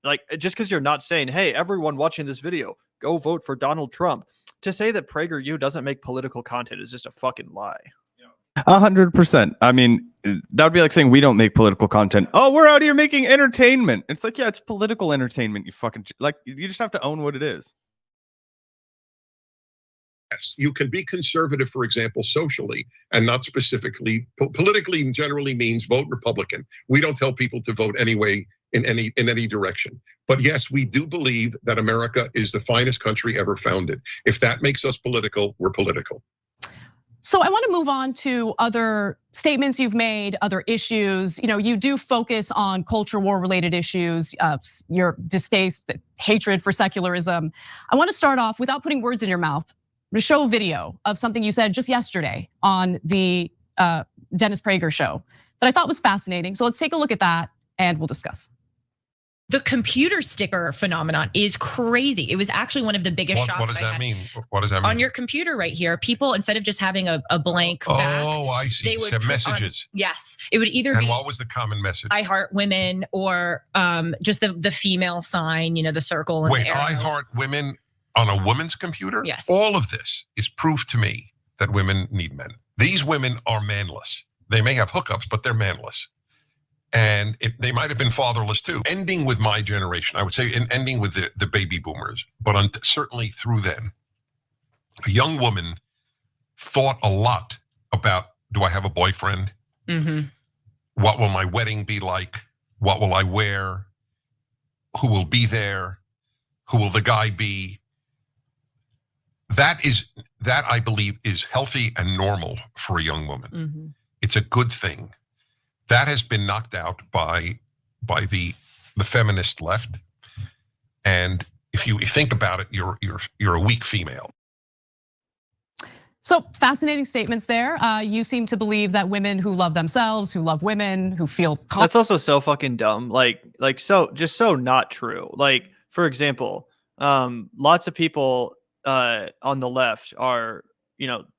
Like just because you're not saying, hey, everyone watching this video, go vote for Donald Trump. To say that PragerU doesn't make political content is just a fucking lie. 100%. I mean, that would be like saying we don't make political content. Oh, we're out here making entertainment. It's like, yeah, it's political entertainment. You fucking you just have to own what it is. Yes, you can be conservative, for example, socially, and not specifically politically. Generally means vote Republican. We don't tell people to vote anyway in any direction. But yes, we do believe that America is the finest country ever founded. If that makes us political, we're political. So I want to move on to other statements you've made, other issues. You know, you do focus on culture war related issues, your distaste, hatred for secularism. I want to start off without putting words in your mouth, to show a video of something you said just yesterday on the Dennis Prager show that I thought was fascinating. So let's take a look at that and we'll discuss. The computer sticker phenomenon is crazy. It was actually one of the biggest shocks. What does that mean? What does that mean? On your computer right here, people, instead of just having a blank back, I see. They would send messages. Yes, it would either be. And what was the common message? I heart women, or just the female sign, you know, the circle and the arrow. I heart women on a woman's computer? Yes. All of this is proof to me that women need men. These women are manless. They may have hookups, but they're manless. And they might have been fatherless too. Ending with my generation, I would say, and ending with the baby boomers, but certainly through then, a young woman thought a lot about, do I have a boyfriend? What will my wedding be like? What will I wear? Who will be there? Who will the guy be? That I believe is healthy and normal for a young woman. It's a good thing. That has been knocked out by the feminist left. And if you think about it, you're a weak female. So fascinating statements there. You seem to believe that women who love themselves, who love women, who feel that's also so fucking dumb. Like so just so not true. Like, for example, lots of people on the left are,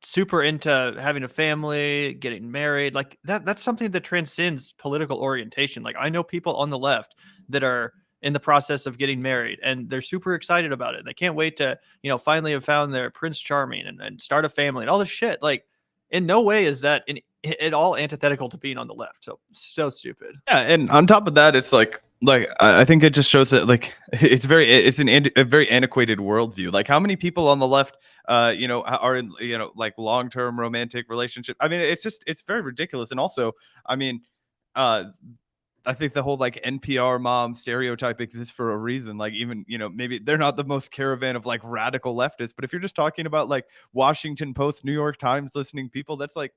super into having a family, getting married. Like that's something that transcends political orientation. Like, I know people on the left that are in the process of getting married and they're super excited about it. They can't wait to, finally have found their Prince Charming and start a family and all this shit. Like, in no way is that at all antithetical to being on the left. So stupid. Yeah, and on top of that, it's like I think it just shows that like it's a very antiquated worldview. Like, how many people on the left, are in like long-term romantic relationship? I mean, it's very ridiculous. And also, I mean, I think the whole like NPR mom stereotype exists for a reason. Like, even, maybe they're not the most caravan of like radical leftists, but if you're just talking about like Washington Post, New York Times listening people, that's like,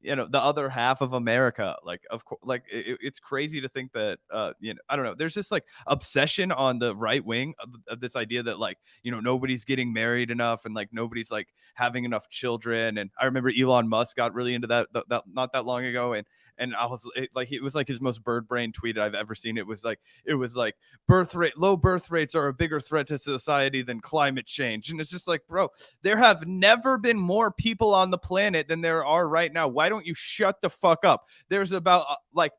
the other half of America. Like, of course, like it's crazy to think that, I don't know. There's this like obsession on the right wing of this idea that like, nobody's getting married enough and like nobody's like having enough children. And I remember Elon Musk got really into that not that long ago. And I was it was like his most bird brain tweet I've ever seen. It was like low birth rates are a bigger threat to society than climate change. And it's just like, bro, there have never been more people on the planet than there are right now. Why don't you shut the fuck up? There's about like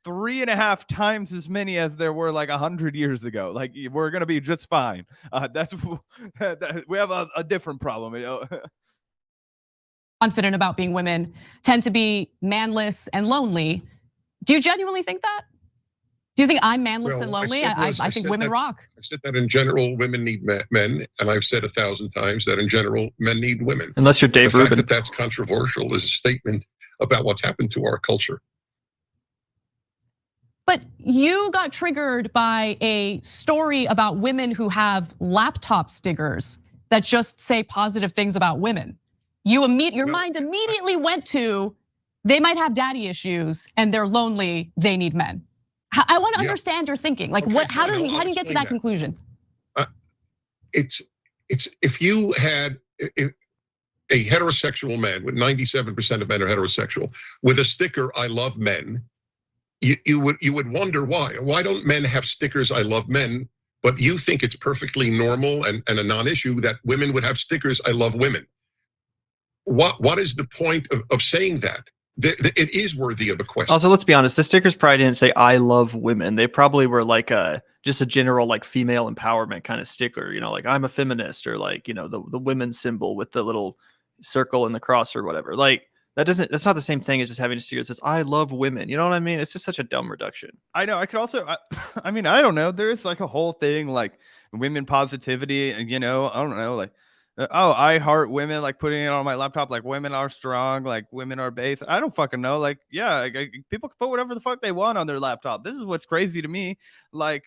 3.5 times as many as there were like 100 years ago. Like, we're gonna be just fine. We have a different problem. Confident about being women tend to be manless and lonely. Do you genuinely think that? Do you think I'm manless and lonely? I think women rock. I said that in general, women need men, and I've said 1,000 times that in general, men need women. Unless you're Dave Rubin. The fact that that's controversial is a statement about what's happened to our culture. But you got triggered by a story about women who have laptop stickers that just say positive things about women. Your mind immediately went to, they might have daddy issues and they're lonely, they need men. I want to understand your thinking. Like, okay, how do you get to that conclusion? It's if you had a heterosexual man, with 97% of men are heterosexual, with a sticker, I love men, you would wonder why. Why don't men have stickers, I love men, but you think it's perfectly normal and a non-issue that women would have stickers, I love women? What is the point of saying that? It is worthy of a question. Also, let's be honest, the stickers probably didn't say I love women. They probably were like just a general like female empowerment kind of sticker, like I'm a feminist, or like, the women's symbol with the little circle and the cross or whatever. Like, that's not the same thing as just having a sticker that says I love women. You know what I mean? It's just such a dumb reduction. I know. I could also, I mean, I don't know. There's like a whole thing like women positivity, and I don't know, like, oh, I heart women, like putting it on my laptop, like women are strong, like women are base. I don't fucking know. Like, yeah, people can put whatever the fuck they want on their laptop. This is what's crazy to me. Like,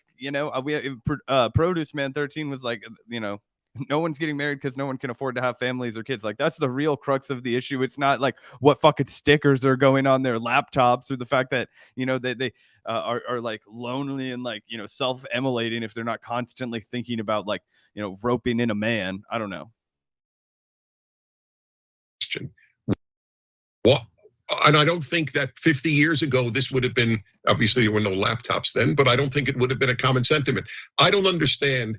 Produce Man 13 was like, no one's getting married because no one can afford to have families or kids. Like, that's the real crux of the issue. It's not like what fucking stickers are going on their laptops, or the fact that, they are like lonely and like, self-immolating if they're not constantly thinking about like, roping in a man. I don't know. What? And I don't think that 50 years ago, this would have been, obviously there were no laptops then, but I don't think it would have been a common sentiment. I don't understand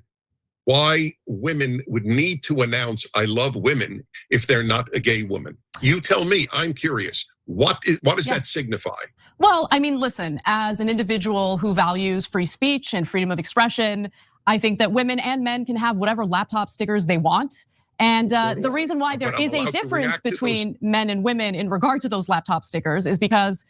why women would need to announce I love women if they're not a gay woman. You tell me, I'm curious. What does that signify? Well, I mean, listen, as an individual who values free speech and freedom of expression, I think that women and men can have whatever laptop stickers they want. And the reason why there is a difference between men and women in regard to those laptop stickers is because,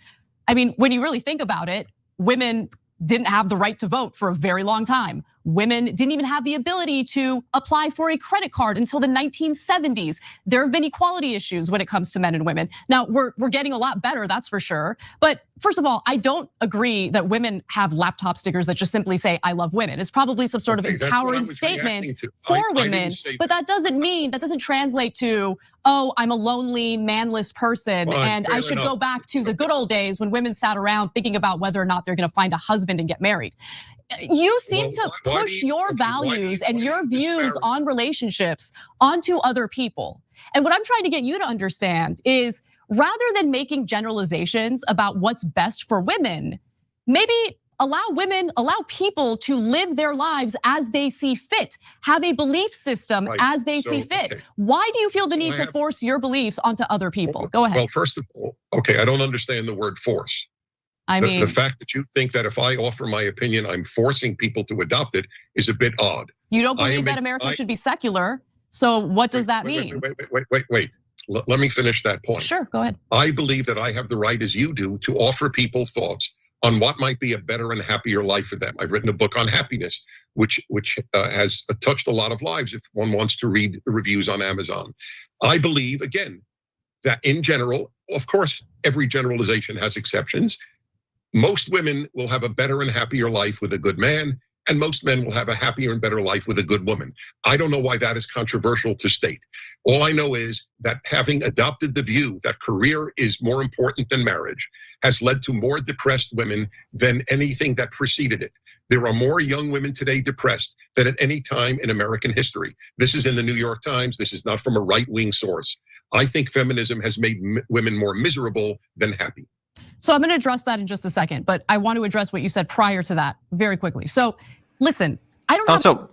I mean, when you really think about it, women didn't have the right to vote for a very long time. Women didn't even have the ability to apply for a credit card until the 1970s. There have been equality issues when it comes to men and women. Now, we're getting a lot better, that's for sure. But first of all, I don't agree that women have laptop stickers that just simply say, I love women. It's probably some sort of empowering statement for women, but that doesn't translate to, oh, I'm a lonely, manless person, and I should go back to the good old days when women sat around thinking about whether or not they're gonna find a husband and get married. You seem to push your values and your views on relationships onto other people. And what I'm trying to get you to understand is, rather than making generalizations about what's best for women, maybe allow people to live their lives as they see fit, have a belief system as they see fit. Okay. Why do you feel the need to force your beliefs onto other people? Go ahead. Well, first of all, okay, I don't understand the word force. I mean, the fact that you think that if I offer my opinion, I'm forcing people to adopt it is a bit odd. You don't believe that America should be secular. So what does that mean? Wait. Let me finish that point. Sure, go ahead. I believe that I have the right, as you do, to offer people thoughts on what might be a better and happier life for them. I've written a book on happiness, which has touched a lot of lives if one wants to read reviews on Amazon. I believe, again, that in general, of course, every generalization has exceptions. Most women will have a better and happier life with a good man, and most men will have a happier and better life with a good woman. I don't know why that is controversial to state. All I know is that having adopted the view that career is more important than marriage has led to more depressed women than anything that preceded it. There are more young women today depressed than at any time in American history. This is in the New York Times. This is not from a right-wing source. I think feminism has made women more miserable than happy. So I'm going to address that in just a second, but I want to address what you said prior to that very quickly. So listen, I don't also,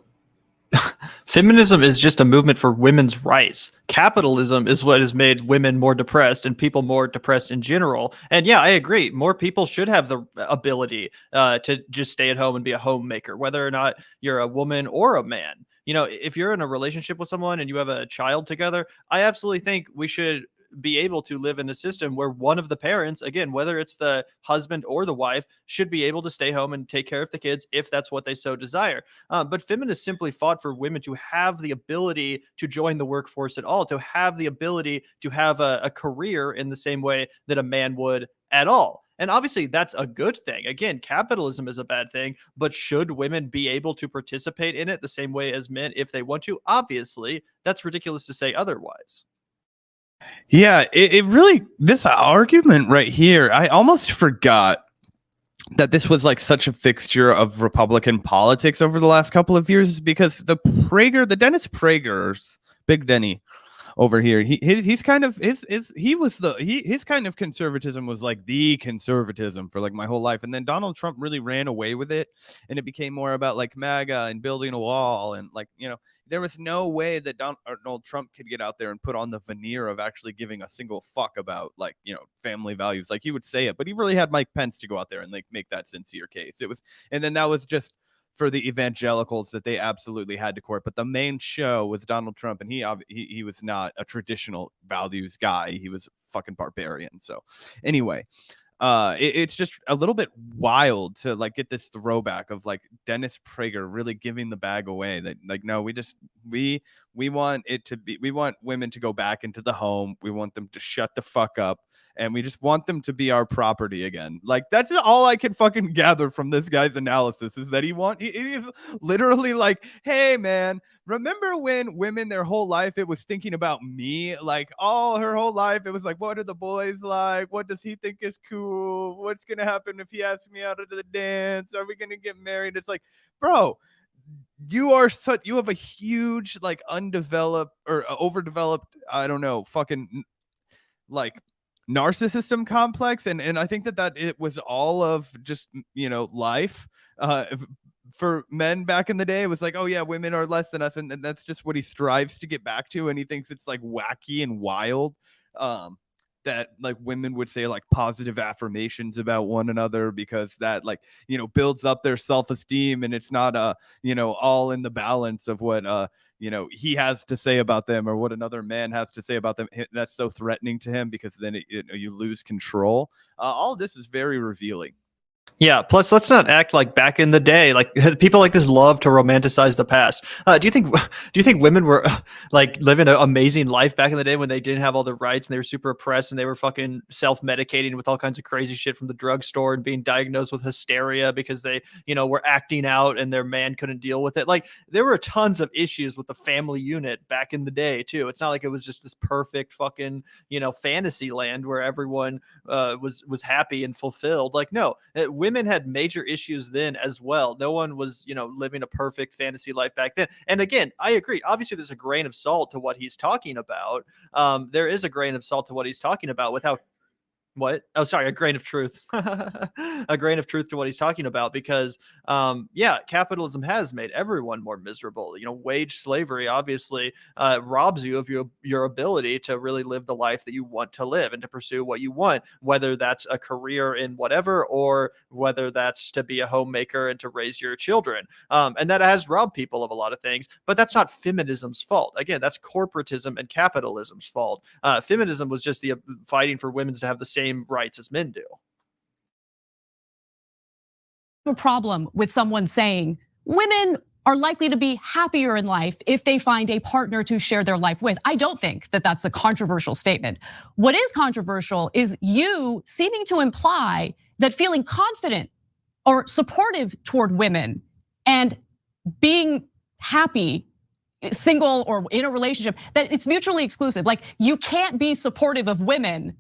feminism is just a movement for women's rights. Capitalism is what has made women more depressed and people more depressed in general. And yeah, I agree. More people should have the ability to just stay at home and be a homemaker, whether or not you're a woman or a man. You know, if you're in a relationship with someone and you have a child together, I absolutely think we should be able to live in a system where one of the parents, again, whether it's the husband or the wife, should be able to stay home and take care of the kids if that's what they so desire. But feminists simply fought for women to have the ability to join the workforce at all, to have the ability to have a career in the same way that a man would at all. And obviously that's a good thing. Again, capitalism is a bad thing, but should women be able to participate in it the same way as men if they want to? Obviously, that's ridiculous to say otherwise. Yeah, it really, this argument right here, I almost forgot that this was like such a fixture of Republican politics over the last couple of years, because the Dennis Prager's, Big Denny over here, his kind of conservatism was like the conservatism for like my whole life, and then Donald Trump really ran away with it, and it became more about like MAGA and building a wall, and like, you know, there was no way that Donald Trump could get out there and put on the veneer of actually giving a single fuck about, like, you know, family values. Like, he would say it, but he really had Mike Pence to go out there and like make that sincere case. It was, and then that was just for the evangelicals that they absolutely had to court. But the main show was Donald Trump, and he was not a traditional values guy. He was fucking barbarian. So anyway, it's just a little bit wild to like get this throwback of like Dennis Prager really giving the bag away, that like, no, we want it to be, we want women to go back into the home. We want them to shut the fuck up, and we just want them to be our property again. Like, that's all I can fucking gather from this guy's analysis, is that he's literally like, hey man, remember when women their whole life it was thinking about me? Like, all her whole life it was like, what are the boys like? What does he think is cool? What's gonna happen if he asks me out of the dance? Are we gonna get married? It's like, bro, you have a huge like undeveloped or overdeveloped, I don't know, fucking like narcissism complex, and I think that it was all of just, you know, life for men back in the day. It was like, oh yeah, women are less than us, and that's just what he strives to get back to, and he thinks it's like wacky and wild that like women would say like positive affirmations about one another, because that, like, you know, builds up their self-esteem, and it's not you know, all in the balance of what you know, he has to say about them or what another man has to say about them. That's so threatening to him, because then you lose control. All of this is very revealing. Yeah. Plus, let's not act like back in the day. Like people like this love to romanticize the past. Do you think women were like living an amazing life back in the day when they didn't have all the rights and they were super oppressed and they were fucking self-medicating with all kinds of crazy shit from the drugstore and being diagnosed with hysteria because they, were acting out and their man couldn't deal with it? Like there were tons of issues with the family unit back in the day too. It's not like it was just this perfect fucking, fantasy land where everyone was happy and fulfilled. Like no. Women had major issues then as well. No one was, living a perfect fantasy life back then. And again, I agree. Obviously, there's a grain of salt to what he's talking about. There is a grain of salt to what he's talking about without. What? Oh, sorry, a grain of truth. A grain of truth to what he's talking about because, capitalism has made everyone more miserable. Wage slavery obviously robs you of your ability to really live the life that you want to live and to pursue what you want, whether that's a career in whatever or whether that's to be a homemaker and to raise your children. And that has robbed people of a lot of things, but that's not feminism's fault. Again, that's corporatism and capitalism's fault. Feminism was just the fighting for women to have the same rights as men do. A problem with someone saying women are likely to be happier in life if they find a partner to share their life with. I don't think that that's a controversial statement. What is controversial is you seeming to imply that feeling confident or supportive toward women and being happy, single or in a relationship, that it's mutually exclusive. Like you can't be supportive of women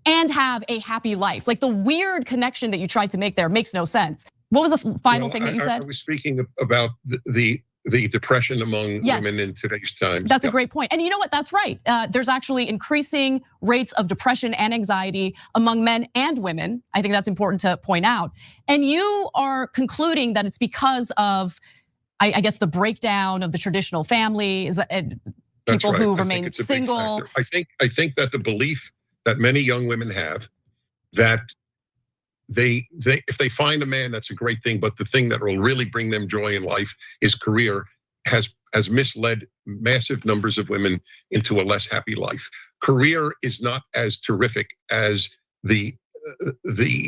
and have a happy life. Like the weird connection that you tried to make there makes no sense. What was the final thing that you said? I was speaking about the depression among women in today's time. That's a great point. And you know what? That's right. There's actually increasing rates of depression and anxiety among men and women. I think that's important to point out. And you are concluding that it's because of, I guess, the breakdown of the traditional family, is that people who remain single. I think that the belief that many young women have that they if they find a man, that's a great thing, but the thing that will really bring them joy in life is career has misled massive numbers of women into a less happy life. Career is not as terrific as the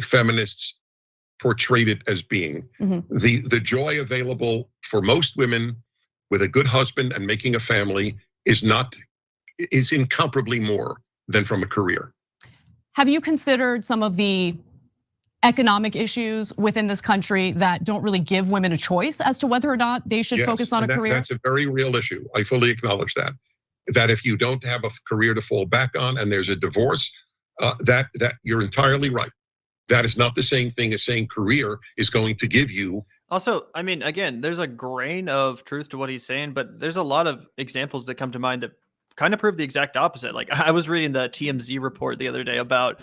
feminists portrayed it as being. The joy available for most women with a good husband and making a family is incomparably more than from a career. Have you considered some of the economic issues within this country that don't really give women a choice as to whether or not they should focus on a career? That's a very real issue. I fully acknowledge that. That if you don't have a career to fall back on and there's a divorce, that you're entirely right. That is not the same thing as saying career is going to give you. Also, I mean, again, there's a grain of truth to what he's saying, but there's a lot of examples that come to mind that kind of prove the exact opposite. Like I was reading the TMZ report the other day about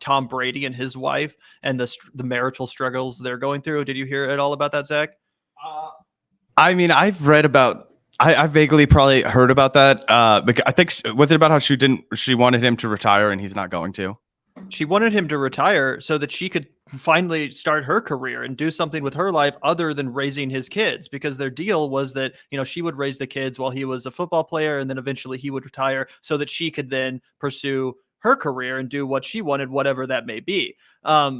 Tom Brady and his wife and the marital struggles they're going through. Did you hear at all about that, Zach? I mean, I've read about. I vaguely probably heard about that. Because I think was it about how she wanted him to retire and he's not going to. She wanted him to retire so that she could finally start her career and do something with her life other than raising his kids, because their deal was that, she would raise the kids while he was a football player and then eventually he would retire so that she could then pursue her career and do what she wanted, whatever that may be.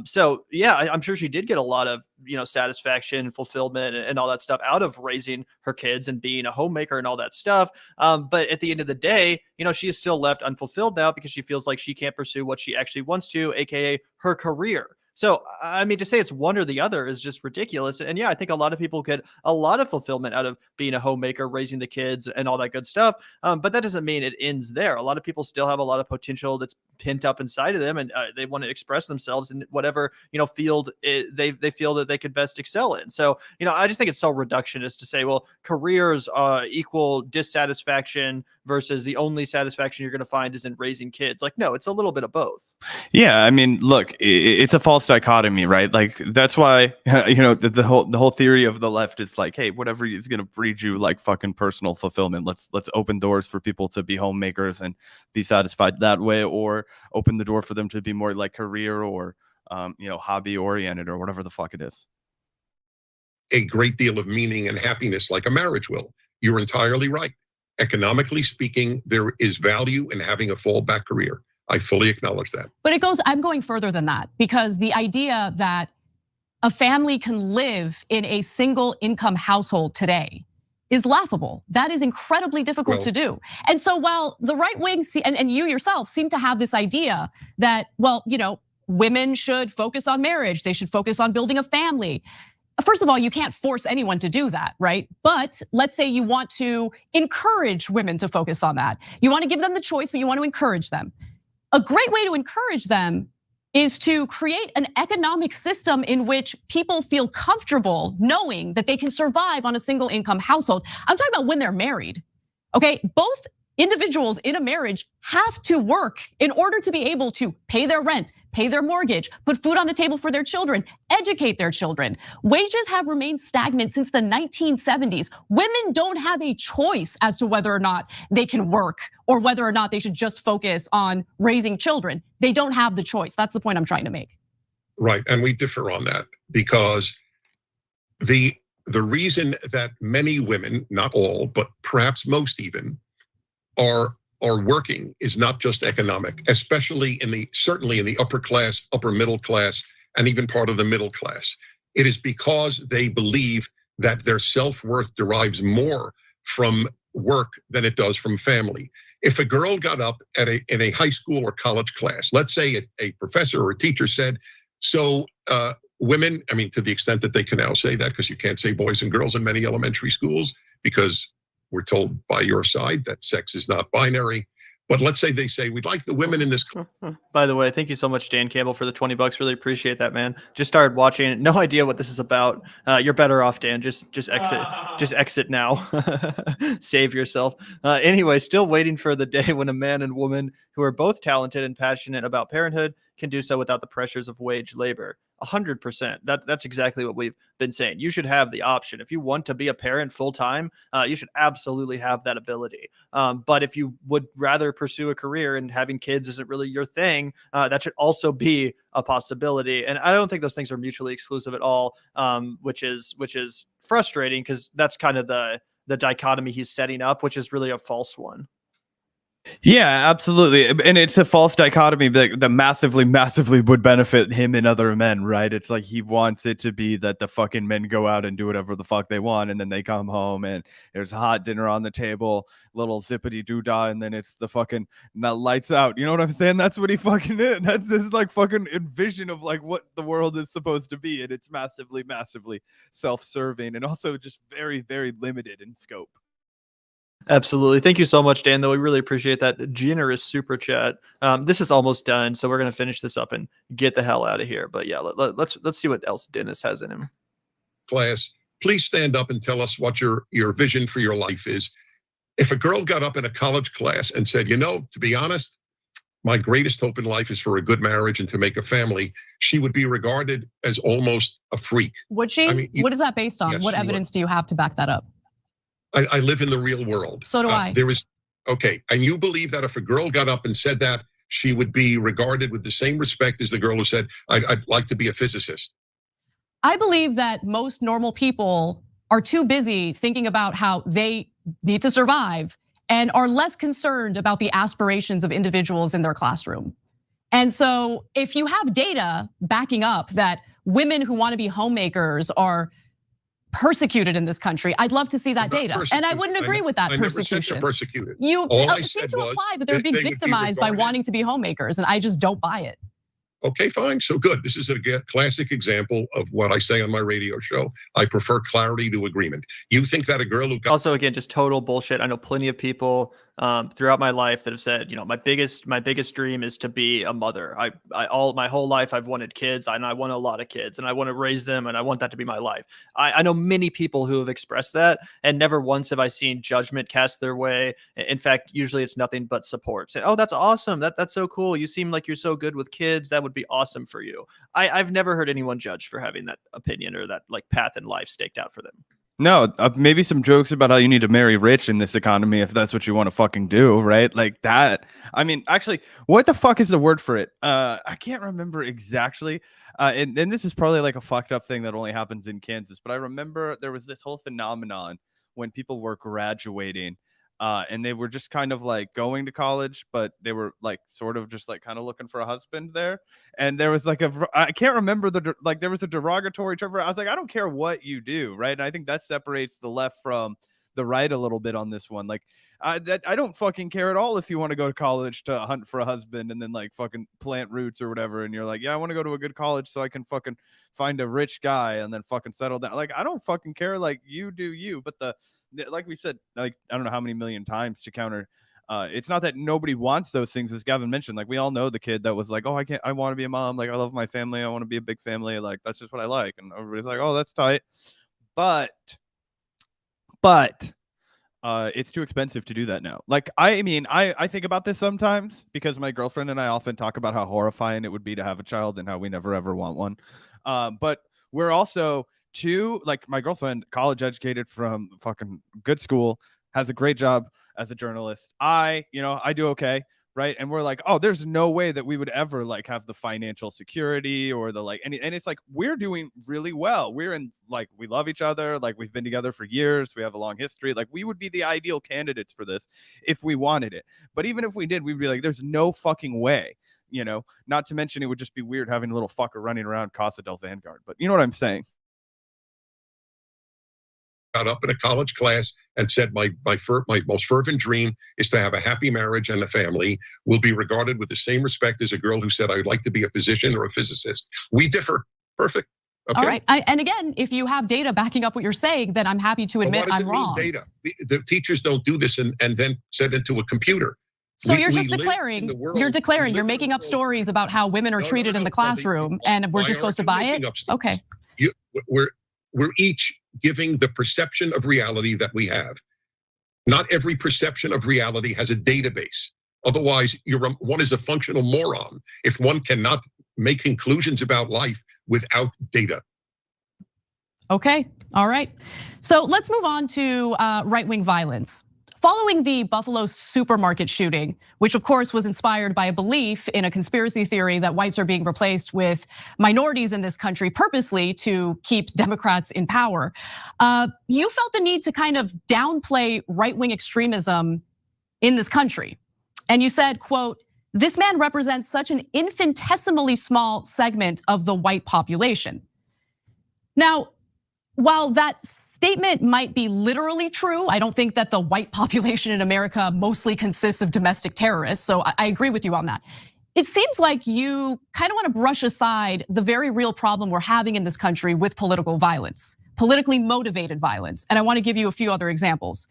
So yeah, I'm sure she did get a lot of, satisfaction, fulfillment and all that stuff out of raising her kids and being a homemaker and all that stuff. But at the end of the day, she is still left unfulfilled now because she feels like she can't pursue what she actually wants to, AKA her career. So, I mean, to say it's one or the other is just ridiculous. And yeah, I think a lot of people get a lot of fulfillment out of being a homemaker, raising the kids and all that good stuff. But that doesn't mean it ends there. A lot of people still have a lot of potential that's pent up inside of them, and they want to express themselves in whatever, field they feel that they could best excel in. So, I just think it's so reductionist to say, well, careers equal dissatisfaction versus the only satisfaction you're going to find is in raising kids. Like, no, it's a little bit of both. Yeah, I mean, look, it's a false dichotomy, right? Like that's why the whole theory of the left is like, hey, whatever is going to breed you like fucking personal fulfillment. Let's open doors for people to be homemakers and be satisfied that way, or open the door for them to be more like career or hobby oriented or whatever the fuck it is. A great deal of meaning and happiness like a marriage will. You're entirely right. Economically speaking, there is value in having a fallback career. I fully acknowledge that. But I'm going further than that, because the idea that a family can live in a single income household today is laughable. That is incredibly difficult to do. And so while the right wing and you yourself seem to have this idea that, well, women should focus on marriage, they should focus on building a family. First of all, you can't force anyone to do that, right? But let's say you want to encourage women to focus on that. You want to give them the choice, but you want to encourage them. A great way to encourage them is to create an economic system in which people feel comfortable knowing that they can survive on a single income household. I'm talking about when they're married, okay? Both individuals in a marriage have to work in order to be able to pay their rent, pay their mortgage, put food on the table for their children, educate their children. Wages have remained stagnant since the 1970s. Women don't have a choice as to whether or not they can work or whether or not they should just focus on raising children. They don't have the choice. That's the point I'm trying to make. Right, and we differ on that because the reason that many women, not all, but perhaps most even, are working is not just economic, especially certainly in the upper class, upper middle class, and even part of the middle class. It is because they believe that their self-worth derives more from work than it does from family. If a girl got up in a high school or college class, let's say a professor or a teacher said, so women, I mean, to the extent that they can now say that, because you can't say boys and girls in many elementary schools, because we're told by your side that sex is not binary. But let's say they say, we'd like the women in this. By the way, thank you so much, Dan Campbell, for the $20. Really appreciate that, man. Just started watching. No idea what this is about. You're better off, Dan. Just exit. Just exit now. Save yourself. Anyway, still waiting for the day when a man and woman who are both talented and passionate about parenthood can do so without the pressures of wage labor. 100%. That's exactly what we've been saying. You should have the option. If you want to be a parent full time, you should absolutely have that ability. But if you would rather pursue a career and having kids isn't really your thing, that should also be a possibility. And I don't think those things are mutually exclusive at all, which is frustrating because that's kind of the dichotomy he's setting up, which is really a false one. Yeah, absolutely. And it's a false dichotomy that massively would benefit him and other men, right? It's like he wants it to be that the fucking men go out and do whatever the fuck they want, and then they come home and there's a hot dinner on the table, little zippity doo-dah, and then it's the fucking lights out. You know what I'm saying? That's what he fucking is. That's his like fucking envision of like what the world is supposed to be, and it's massively self-serving and also just very limited in scope. Absolutely. Thank you so much, Dan, though. We really appreciate that generous super chat. This is almost done, so we're going to finish this up and get the hell out of here. But yeah, let's see what else Dennis has in him. Class, please stand up and tell us what your vision for your life is. If a girl got up in a college class and said, to be honest, my greatest hope in life is for a good marriage and to make a family, she would be regarded as almost a freak. Would she? I mean, what is that based on? Yes, what evidence do you have to back that up? I live in the real world. So do I. Okay. And you believe that if a girl got up and said that, she would be regarded with the same respect as the girl who said, I'd like to be a physicist. I believe that most normal people are too busy thinking about how they need to survive and are less concerned about the aspirations of individuals in their classroom. And so if you have data backing up that women who want to be homemakers are persecuted in this country, I'd love to see that data. And I wouldn't agree with that persecution. Persecuted. You seem to imply that they're being victimized by wanting to be homemakers, and I just don't buy it. Okay, fine. So good. This is a classic example of what I say on my radio show. I prefer clarity to agreement. You think that a girl who got also, again, just total bullshit. I know plenty of people throughout my life that have said, my biggest dream is to be a mother. My whole life I've wanted kids, and I want a lot of kids, and I want to raise them, and I want that to be my life. I know many people who have expressed that, and never once have I seen judgment cast their way. In fact, usually it's nothing but support. Say, oh, that's awesome. That's so cool. You seem like you're so good with kids. That would be awesome for you. I've never heard anyone judged for having that opinion or that like path in life staked out for them. No, maybe some jokes about how you need to marry rich in this economy if that's what you want to fucking do, right? Like that. I mean, actually, what the fuck is the word for it? I can't remember exactly. And this is probably like a fucked up thing that only happens in Kansas, but I remember there was this whole phenomenon when people were graduating and they were just kind of like going to college, but they were like sort of just like kind of looking for a husband there. And there was like I can't remember there was a derogatory term. I was like, I don't care what you do, right? And I think that separates the left from the right a little bit on this one. Like, I don't fucking care at all if you want to go to college to hunt for a husband and then like fucking plant roots or whatever. And you're like, yeah, I want to go to a good college so I can fucking find a rich guy and then fucking settle down. Like, I don't fucking care. Like, you do you. But like we said, like, I don't know how many million times to counter. It's not that nobody wants those things, as Gavin mentioned. Like, we all know the kid that was like, oh, I want to be a mom. Like, I love my family. I want to be a big family. Like, that's just what I like. And everybody's like, oh, that's tight. But it's too expensive to do that now. Like, I mean, I think about this sometimes because my girlfriend and I often talk about how horrifying it would be to have a child and how we never ever want one. But we're also like, my girlfriend, college educated from fucking good school, has a great job as a journalist. I do okay. Right. And we're like, oh, there's no way that we would ever like have the financial security or the like, and it's like, we're doing really well. We're in, like, we love each other. Like, we've been together for years. We have a long history. Like, we would be the ideal candidates for this if we wanted it. But even if we did, we'd be like, there's no fucking way, not to mention it would just be weird having a little fucker running around Casa del Vanguard. But you know what I'm saying? Got up in a college class and said, my most fervent dream is to have a happy marriage and a family, will be regarded with the same respect as a girl who said, I would like to be a physician or a physicist. We differ. Perfect. Okay. All right. And again, if you have data backing up what you're saying, then I'm happy to admit I'm wrong. Data. The teachers don't do this and then send it to a computer. So you're just declaring, you're making up stories about how women are treated in the classroom, and we're just supposed to buy it? Okay. We're each giving the perception of reality that we have. Not every perception of reality has a database. Otherwise, one is a functional moron if one cannot make conclusions about life without data. Okay, all right. So let's move on to right-wing violence. Following the Buffalo supermarket shooting, which of course was inspired by a belief in a conspiracy theory that whites are being replaced with minorities in this country purposely to keep Democrats in power, you felt the need to kind of downplay right-wing extremism in this country. And you said, quote, "This man represents such an infinitesimally small segment of the white population." Now, while that statement might be literally true, I don't think that the white population in America mostly consists of domestic terrorists. So I agree with you on that. It seems like you kind of want to brush aside the very real problem we're having in this country with political violence, politically motivated violence. And I want to give you a few other examples.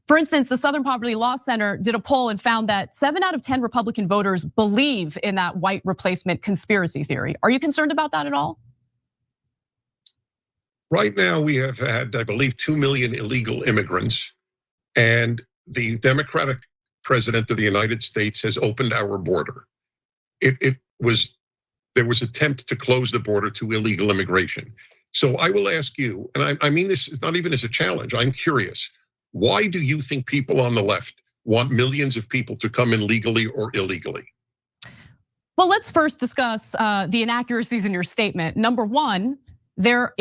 For instance, the Southern Poverty Law Center did a poll and found that 7 out of 10 Republican voters believe in that white replacement conspiracy theory. Are you concerned about that at all? Right now, we have had, I believe, 2 million illegal immigrants, and the Democratic president of the United States has opened our border. There was attempt to close the border to illegal immigration. So I will ask you, and I mean this is not even as a challenge, I'm curious, why do you think people on the left want millions of people to come in legally or illegally? Well, let's first discuss the inaccuracies in your statement. Number one, there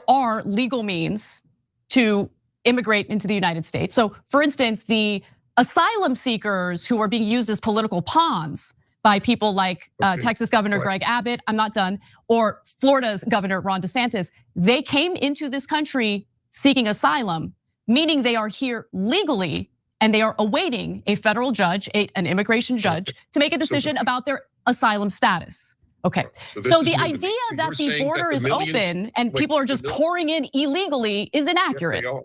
are legal means to immigrate into the United States. So for instance, the asylum seekers who are being used as political pawns by people like Texas Governor Greg Abbott, I'm not done, or Florida's Governor Ron DeSantis, they came into this country seeking asylum, meaning they are here legally and they are awaiting a federal judge, an immigration judge, to make a decision about their asylum status. Okay, so the idea that the border is open and people are just pouring in illegally is inaccurate. Yes,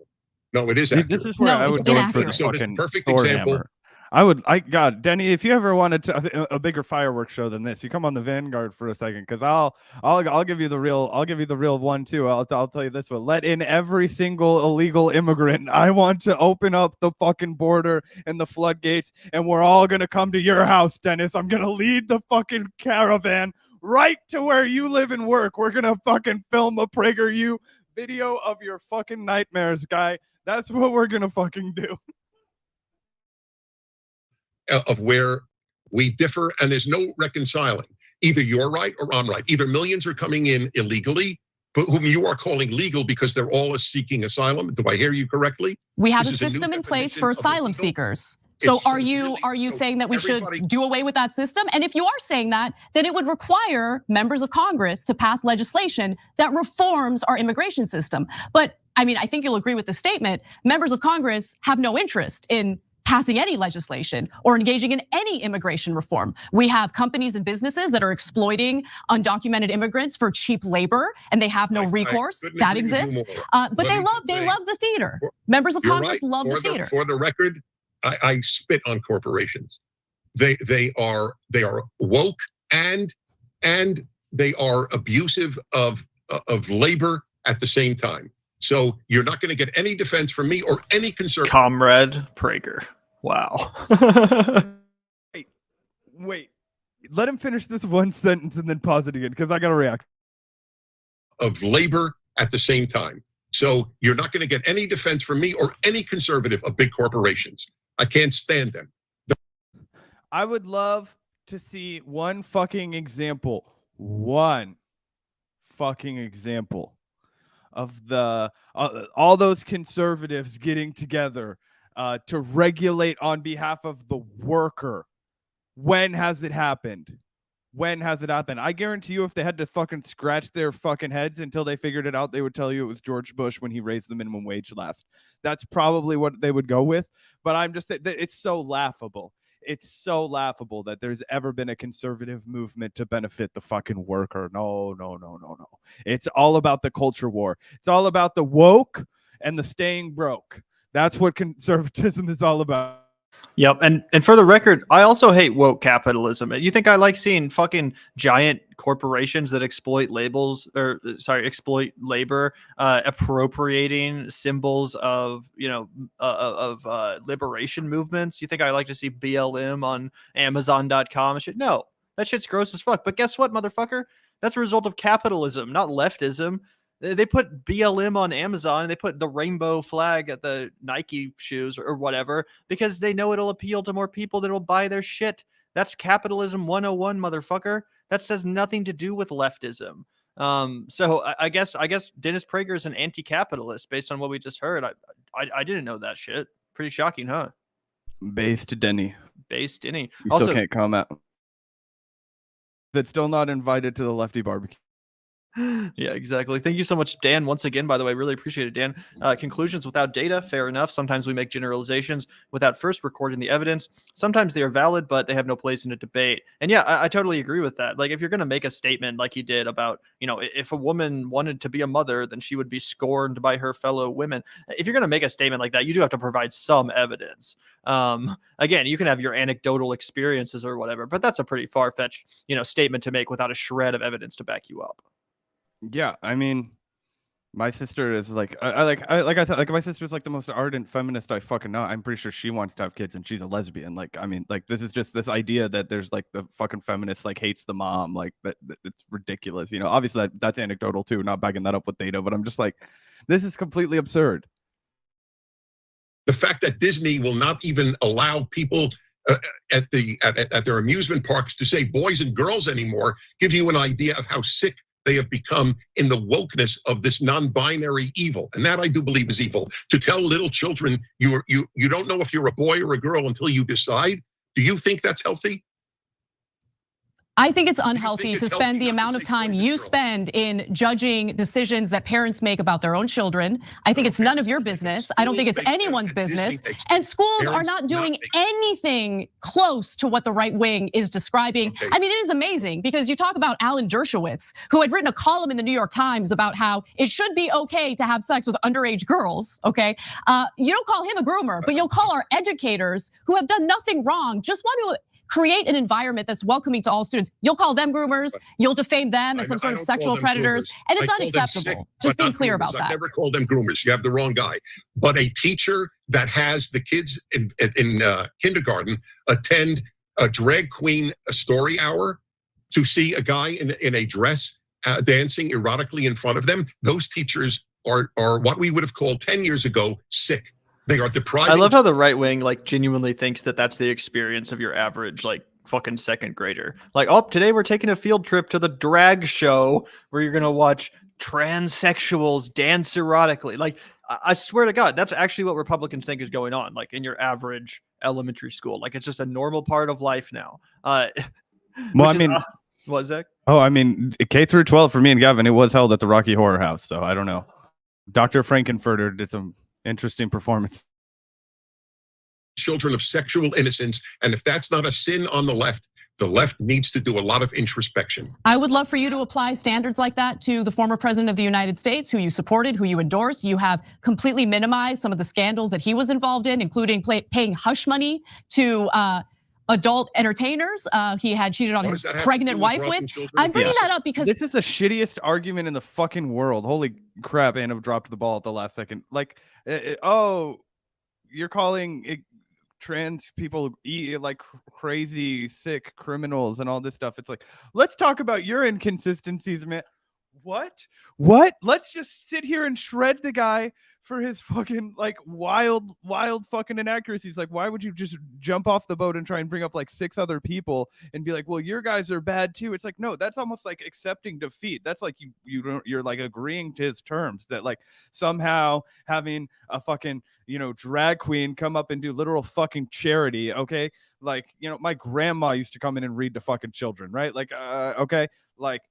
no, it is accurate. This is where I would go for the fucking perfect example. God, Denny, if you ever wanted a bigger fireworks show than this, you come on the Vanguard for a second, because I'll give you the real one too. I'll tell you this one: let in every single illegal immigrant. I want to open up the fucking border and the floodgates, and we're all gonna come to your house, Dennis. I'm gonna lead the fucking caravan right to where you live and work. We're gonna fucking film a Prager video of your fucking nightmares, guy. That's what we're gonna fucking do. Of where we differ, and there's no reconciling. Either you're right or I'm right. Either millions are coming in illegally, but whom you are calling legal because they're all seeking asylum. Do I hear you correctly? We have This a is a new system in place definition for of asylum illegal. seekers. So It's are really- you so saying that we everybody- should do away with that system? And if you are saying that, then it would require members of Congress to pass legislation that reforms our immigration system. But I mean, I think you'll agree with the statement. Members of Congress have no interest in passing any legislation or engaging in any immigration reform. We have companies and businesses that are exploiting undocumented immigrants for cheap labor, and they have no recourse. That exists. But they love the theater. Members of Congress love the theater. For the record, I spit on corporations. They are woke and they are abusive of labor at the same time. So you're not going to get any defense from me or any conservative. Comrade Prager. Wow. Wait. Let him finish this one sentence and then pause it again, because I got to react. Of labor at the same time. So you're not going to get any defense from me or any conservative of big corporations. I can't stand them. I would love to see one fucking example of the all those conservatives getting together to regulate on behalf of the worker. When has it happened? I guarantee you, if they had to fucking scratch their fucking heads until they figured it out, they would tell you it was George Bush when he raised the minimum wage last. That's probably what they would go with. But I'm just, it's so laughable. It's so laughable that there's ever been a conservative movement to benefit the fucking worker. No. It's all about the culture war. It's all about the woke and the staying broke. That's what conservatism is all about. Yep, and for the record, I also hate woke capitalism. You think I like seeing fucking giant corporations that exploit labor, appropriating symbols of liberation movements? You think I like to see BLM on Amazon.com and shit? No, that shit's gross as fuck. But guess what, motherfucker? That's a result of capitalism, not leftism. They put BLM on Amazon and they put the rainbow flag at the Nike shoes or whatever because they know it'll appeal to more people that will buy their shit. That's capitalism 101, motherfucker. That has nothing to do with leftism. So I guess Dennis Prager is an anti-capitalist based on what we just heard. I didn't know that shit. Pretty shocking, huh? Based Denny. You also, still can't comment. That's still not invited to the lefty barbecue. Yeah, exactly. Thank you so much, Dan. Once again, by the way, really appreciate it, Dan. Conclusions without data, fair enough. Sometimes we make generalizations without first recording the evidence. Sometimes they are valid, but they have no place in a debate. And yeah, I totally agree with that. Like, if you're going to make a statement like he did about, if a woman wanted to be a mother, then she would be scorned by her fellow women. If you're going to make a statement like that, you do have to provide some evidence. Again, you can have your anecdotal experiences or whatever, but that's a pretty far-fetched, statement to make without a shred of evidence to back you up. Yeah, I mean, my sister is like, I said, like my sister's like the most ardent feminist I fucking know. I'm pretty sure she wants to have kids and she's a lesbian. Like, I mean, like this is just this idea that there's like the fucking feminist like hates the mom. Like that it's ridiculous. Obviously that's anecdotal too, not backing that up with data. But I'm just like, this is completely absurd. The fact that Disney will not even allow people at their amusement parks to say boys and girls anymore gives you an idea of how sick they have become in the wokeness of this non-binary evil. And that I do believe is evil. To tell little children you don't know if you're a boy or a girl until you decide. Do you think that's healthy? I think it's unhealthy to spend the amount of time you spend in judging decisions that parents make about their own children. I think it's none of your business. I don't think it's anyone's business. And schools are not doing anything close to what the right wing is describing. I mean, it is amazing because you talk about Alan Dershowitz, who had written a column in the New York Times about how it should be okay to have sex with underage girls, okay? You don't call him a groomer, but you'll call our educators who have done nothing wrong, just want to create an environment that's welcoming to all students. You'll call them groomers, you'll defame them as some sort of sexual predators, and it's unacceptable. Just being clear about that. I never call them groomers. You have the wrong guy. But a teacher that has the kids in kindergarten attend a drag queen story hour to see a guy in a dress dancing erotically in front of them, those teachers are what we would have called 10 years ago sick. They are depriving. I love how the right wing like genuinely thinks that that's the experience of your average like fucking second grader. Like, oh, today we're taking a field trip to the drag show where you're gonna watch transsexuals dance erotically. Like, I swear to God, that's actually what Republicans think is going on. Like in your average elementary school, like it's just a normal part of life now. Well, I mean, what, Zach? Oh, I mean, K through 12 for me and Gavin, it was held at the Rocky Horror House. So I don't know. Dr. Frankenfurter did some interesting performance. Children of sexual innocence. And if that's not a sin on the left needs to do a lot of introspection. I would love for you to apply standards like that to the former president of the United States, who you supported, who you endorsed. You have completely minimized some of the scandals that he was involved in, including paying hush money to adult entertainers. He had cheated on his pregnant wife with. I'm bringing that up because this is the shittiest argument in the fucking world. Holy crap, and have dropped the ball at the last second. Like, oh, you're calling trans people like crazy, sick criminals and all this stuff. It's like, let's talk about your inconsistencies, man. What? Let's just sit here and shred the guy for his fucking like wild fucking inaccuracies. Like, why would you just jump off the boat and try and bring up like 6 other people and be like, well, your guys are bad too? It's like, no, that's almost like accepting defeat. That's like you're like agreeing to his terms, that like somehow having a fucking, drag queen come up and do literal fucking charity. Okay. Like, my grandma used to come in and read to fucking children, right? Like, okay. Like,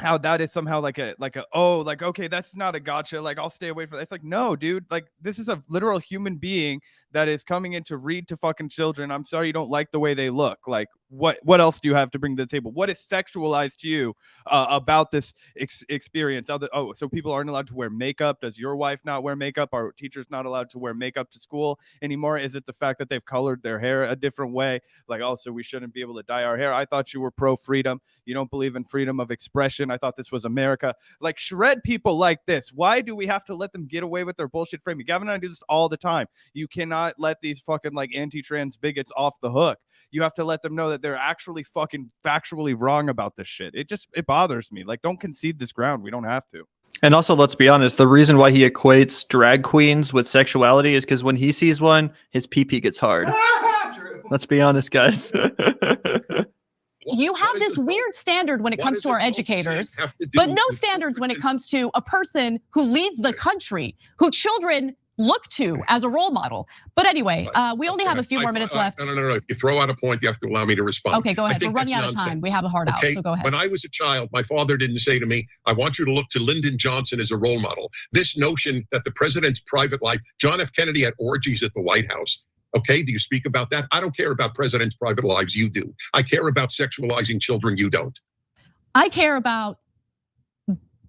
how that is somehow like okay, that's not a gotcha, like I'll stay away from that. It's like, no, dude, like this is a literal human being that is coming in to read to fucking children. I'm sorry you don't like the way they look. Like, what else do you have to bring to the table? What is sexualized to you about this experience? So people aren't allowed to wear makeup? Does your wife not wear makeup? Are teachers not allowed to wear makeup to school anymore? Is it the fact that they've colored their hair a different way? Like, oh, so we shouldn't be able to dye our hair? I thought you were pro freedom. You don't believe in freedom of expression. I thought this was America. Like, shred people like this. Why do we have to let them get away with their bullshit framing? Gavin and I do this all the time. You cannot let these fucking like anti-trans bigots off the hook. You have to let them know that they're actually fucking factually wrong about this shit. It bothers me. Like, don't concede this ground. We don't have to. And also, let's be honest, the reason why he equates drag queens with sexuality is because when he sees one, his pee-pee gets hard. Let's be honest, guys. You have this weird standard when it comes to our educators, but no standards when it comes to a person who leads the country, who children look to as a role model. But anyway, we only have a few more minutes left. No. If you throw out a point, you have to allow me to respond. Okay, go ahead. We're running out of time. We have a hard out, so go ahead. When I was a child, my father didn't say to me, I want you to look to Lyndon Johnson as a role model. This notion that the president's private life, John F. Kennedy had orgies at the White House. Okay, do you speak about that? I don't care about presidents' private lives. You do. I care about sexualizing children. You don't. I care about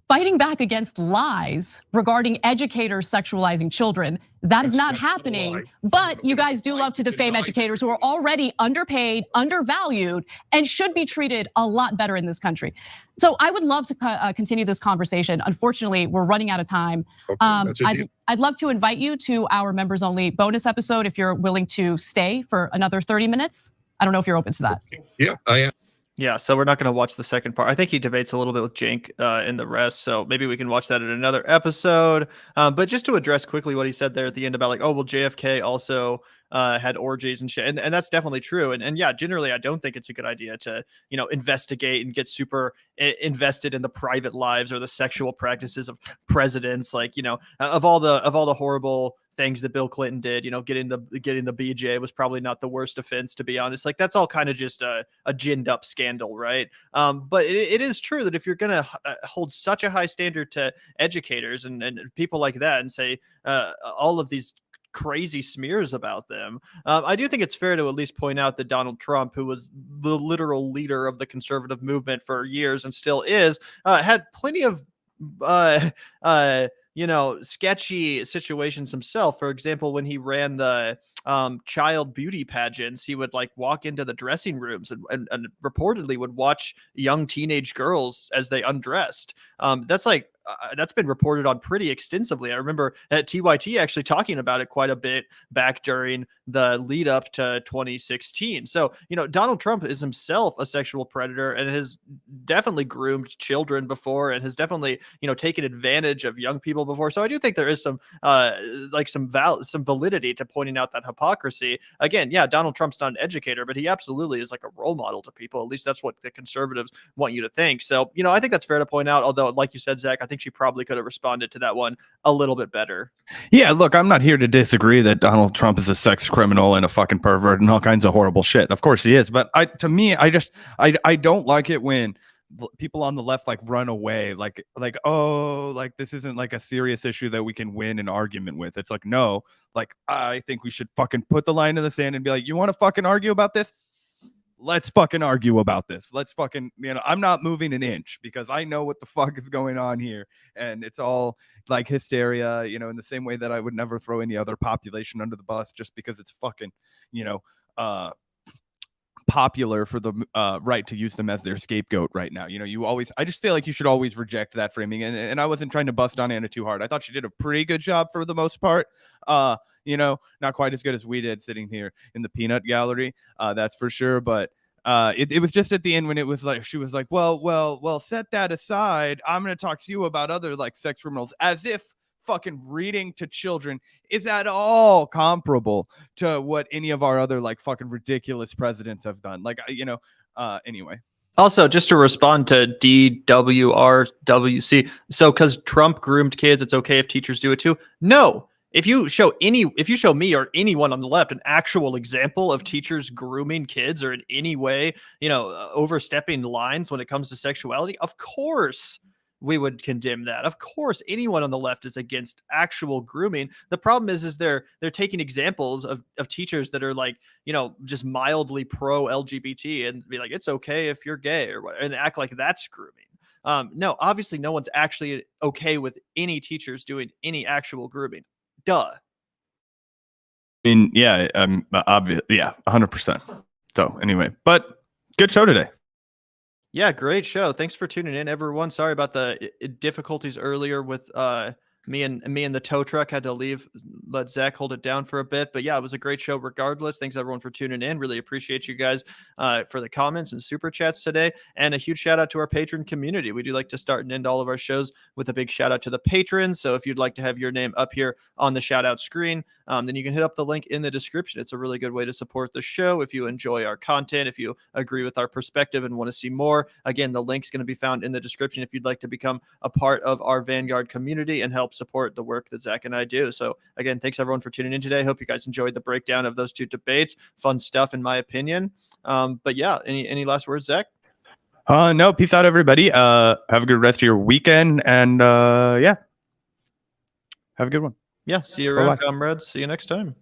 fighting back against lies regarding educators sexualizing children. That is not happening, but you guys do love to defame educators who are already underpaid, undervalued, and should be treated a lot better in this country. So I would love to continue this conversation. Unfortunately, we're running out of time. I'd love to invite you to our members only bonus episode if you're willing to stay for another 30 minutes. I don't know if you're open to that. Yeah, I am. Yeah, so we're not going to watch the second part. I think he debates a little bit with Jink and the rest, so maybe we can watch that in another episode. But just to address quickly what he said there at the end about like, oh, well, JFK also had orgies and shit, and that's definitely true. And yeah, generally, I don't think it's a good idea to investigate and get super invested in the private lives or the sexual practices of presidents. Like of all the horrible things that Bill Clinton did, getting the BJ was probably not the worst offense, to be honest. Like, that's all kind of just a ginned up scandal, right? But it is true that if you're gonna hold such a high standard to educators and people like that and say all of these crazy smears about them, I do think it's fair to at least point out that Donald Trump, who was the literal leader of the conservative movement for years and still is, had plenty of sketchy situations himself. For example, when he ran the child beauty pageants, he would like walk into the dressing rooms and reportedly would watch young teenage girls as they undressed. That's been reported on pretty extensively. I remember at TYT actually talking about it quite a bit back during the lead up to 2016. So, Donald Trump is himself a sexual predator and has definitely groomed children before and has definitely, taken advantage of young people before. So I do think there is some validity to pointing out that hypocrisy. Again, yeah, Donald Trump's not an educator, but he absolutely is like a role model to people. At least that's what the conservatives want you to think. So, I think that's fair to point out. Although, like you said, Zach, I think she probably could have responded to that one a little bit better. Yeah, look, I'm not here to disagree that Donald Trump is a sex criminal and a fucking pervert and all kinds of horrible shit. Of course he is, but I don't like it when people on the left like run away, like oh, like this isn't like a serious issue that we can win an argument with. It's like, no, like I think we should fucking put the line in the sand and be like, you want to fucking argue about this? Let's fucking argue about this. Let's fucking, I'm not moving an inch because I know what the fuck is going on here. And it's all like hysteria, in the same way that I would never throw any other population under the bus just because it's fucking, popular for the right to use them as their scapegoat right now. I just feel like you should always reject that framing. And I wasn't trying to bust on Anna too hard. I thought she did a pretty good job for the most part. Not quite as good as we did sitting here in the peanut gallery. That's for sure. But it was just at the end when it was like, she was like, well, set that aside. I'm going to talk to you about other like sex criminals, as if fucking reading to children is at all comparable to what any of our other like fucking ridiculous presidents have done. Like, anyway. Also, just to respond to DWRWC, so because Trump groomed kids, it's okay if teachers do it too? No. If you show me or anyone on the left an actual example of teachers grooming kids or in any way, overstepping lines when it comes to sexuality, of course we would condemn that. Of course, anyone on the left is against actual grooming. The problem is they're taking examples of teachers that are like, just mildly pro LGBT and be like, it's okay if you're gay or what, and act like that's grooming. No, obviously no one's actually okay with any teachers doing any actual grooming. Duh. I mean, yeah, obvious. Yeah, 100%. So anyway, but good show today. Yeah, great show. Thanks for tuning in, everyone. Sorry about the difficulties earlier with me and the tow truck. Had to leave, let Zach hold it down for a bit. But yeah, it was a great show regardless. Thanks everyone for tuning in. Really appreciate you guys for the comments and super chats today. And a huge shout out to our patron community. We do like to start and end all of our shows with a big shout out to the patrons. So if you'd like to have your name up here on the shout out screen, then you can hit up the link in the description. It's a really good way to support the show. If you enjoy our content, if you agree with our perspective and want to see more, again, the link's going to be found in the description if you'd like to become a part of our Vanguard community and help support the work that Zach and I do. So again, thanks everyone for tuning in today. Hope you guys enjoyed the breakdown of those two debates. Fun stuff in my opinion. But yeah, any last words, Zach? No, peace out everybody. Have a good rest of your weekend and yeah. Have a good one. Yeah, see you around, comrades. See you next time.